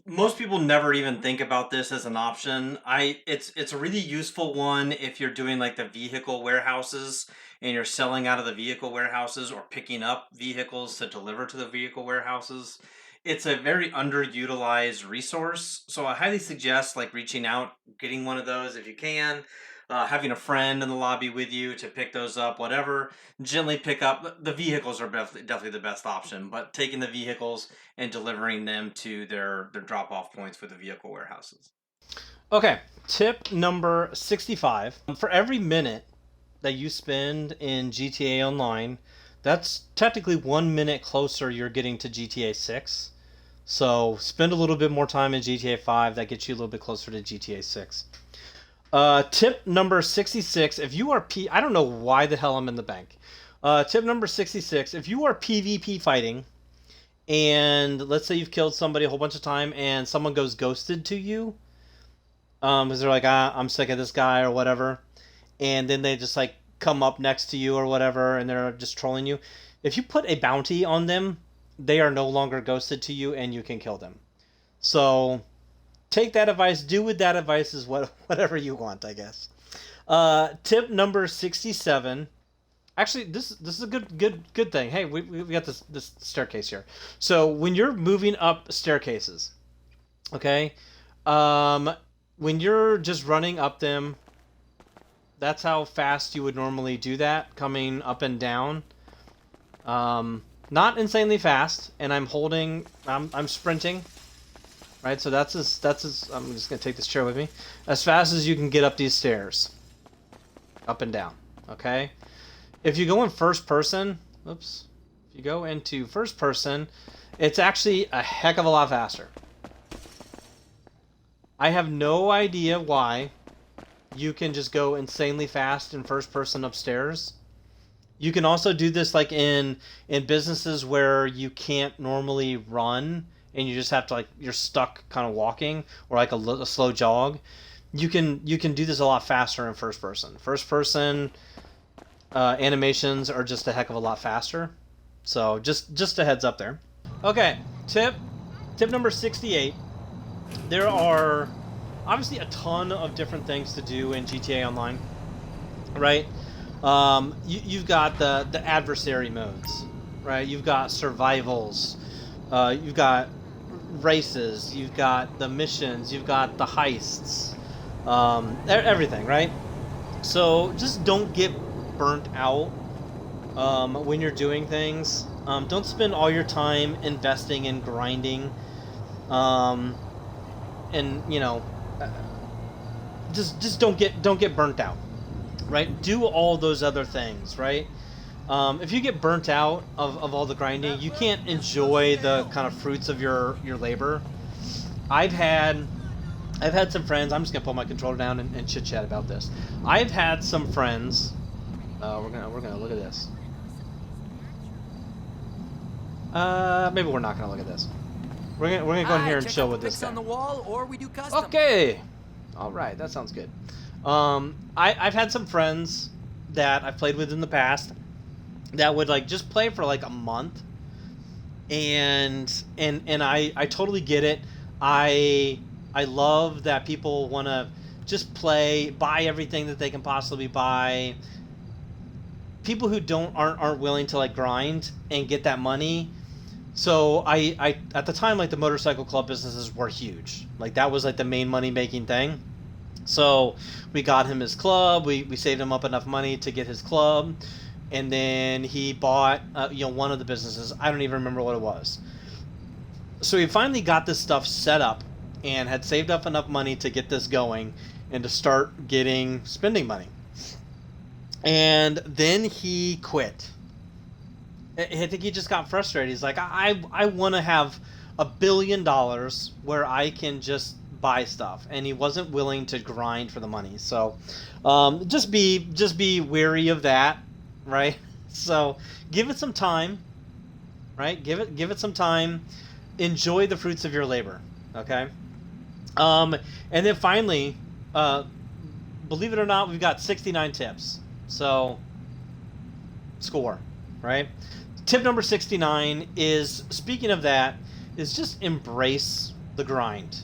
Most people never even think about this as an option. It's a really useful one if you're doing like the vehicle warehouses and you're selling out of the vehicle warehouses or picking up vehicles to deliver to the vehicle warehouses. It's a very underutilized resource, so I highly suggest like reaching out, getting one of those if you can, having a friend in the lobby with you to pick those up, whatever. Gently pick up. The vehicles are definitely the best option, but taking the vehicles and delivering them to their drop-off points for the vehicle warehouses. Okay, tip number 65. For every minute that you spend in GTA Online, that's technically 1 minute closer you're getting to GTA 6. So spend a little bit more time in GTA 5. That gets you a little bit closer to GTA 6. Tip number 66. If you are I don't know why the hell I'm in the bank. Tip number 66. If you are PvP fighting, and let's say you've killed somebody a whole bunch of time and someone goes ghosted to you, because they're like, I'm sick of this guy or whatever, and then they just like come up next to you or whatever, and they're just trolling you. If you put a bounty on them, they are no longer ghosted to you, and you can kill them. So take that advice. Do with that advice is whatever you want, I guess. Tip number 67. Actually, this is a good thing. Hey, we got this staircase here. So when you're moving up staircases, okay, when you're just running up them, that's how fast you would normally do that, coming up and down. Not insanely fast, and I'm sprinting, right? So that's as I'm just gonna take this chair with me, as fast as you can get up these stairs, up and down. Okay. If you go in first person, if you go into first person, it's actually a heck of a lot faster. I have no idea why you can just go insanely fast in first person upstairs. You can also do this like in businesses where you can't normally run and you just have to, like, you're stuck kind of walking, or like a slow jog. You can do this a lot faster in first person. First person animations are just a heck of a lot faster. So just a heads up there. Okay, tip number 68. There are obviously a ton of different things to do in GTA Online, right? You've got the adversary modes, right? You've got survivals, you've got races, you've got the missions, you've got the heists, everything, right? So just don't get burnt out when you're doing things. Don't spend all your time investing in grinding, and just don't get burnt out, right? Do all those other things, right? If you get burnt out of all the grinding, you can't enjoy the kind of fruits of your labor. I've had some friends. I'm just gonna pull my controller down and chit chat about this. I've had some friends. We're gonna look at this. Maybe we're not gonna look at this. We're gonna go in here and chill with this guy. On the wall, or we do custom. Okay. All right, that sounds good. I've had some friends that I've played with in the past that would like just play for like a month, and I totally get it. I love that people want to just play, buy everything that they can possibly buy. People who aren't willing to like grind and get that money. So I at the time, like, the motorcycle club businesses were huge. Like, that was like the main money making thing. So we got him his club. We saved him up enough money to get his club, and then he bought one of the businesses. I don't even remember what it was. So he finally got this stuff set up and had saved up enough money to get this going and to start getting spending money. And then he quit. I think he just got frustrated. He's like, I want to have $1 billion where I can just buy stuff, and he wasn't willing to grind for the money. So just be wary of that, right? So give it some time, right? Give it some time. Enjoy the fruits of your labor, okay? And then finally, believe it or not, we've got 69 tips. So score, right? Tip number 69 is, speaking of that, is just embrace the grind,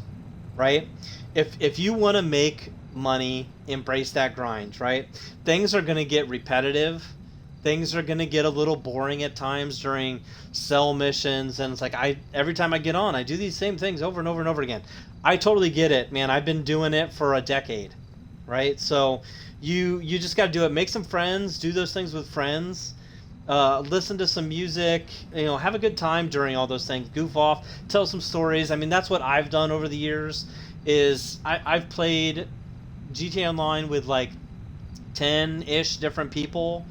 right? If you want to make money, embrace that grind, right? Things are going to get repetitive. Things are going to get a little boring at times during sell missions, and it's like, every time I get on, I do these same things over and over and over again. I totally get it, man. I've been doing it for a decade, right? So you just got to do it. Make some friends, do those things with friends. Listen to some music, have a good time during all those things. Goof off, tell some stories. I mean, that's what I've done over the years. Is I've played GTA Online with like 10-ish different people.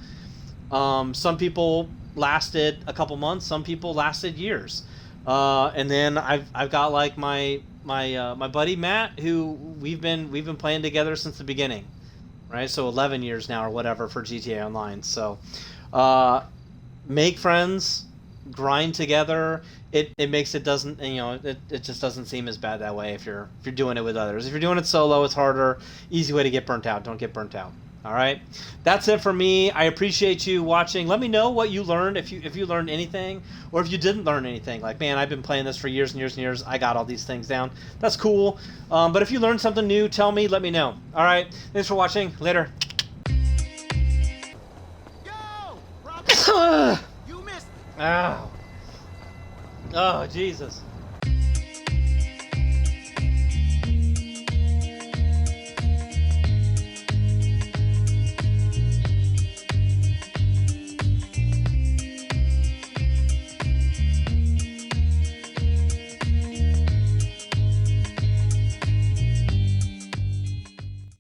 Some people lasted a couple months. Some people lasted years. And then I've got like my buddy Matt, who we've been playing together since the beginning, right? So 11 years now or whatever for GTA Online. So make friends, grind together, it makes it doesn't, you know, it just doesn't seem as bad that way if you're doing it with others. If you're doing it solo, it's harder. Easy way to get burnt out. Don't get burnt out. All right, that's it for me. I appreciate you watching. Let me know what you learned, if you learned anything, or if you didn't learn anything. Like, man, I've been playing this for years and years and years. I got all these things down. That's cool. But if you learned something new, tell me. Let me know. All right, thanks for watching. Later. Yo, Robert, you missed. Ow. Oh, Jesus.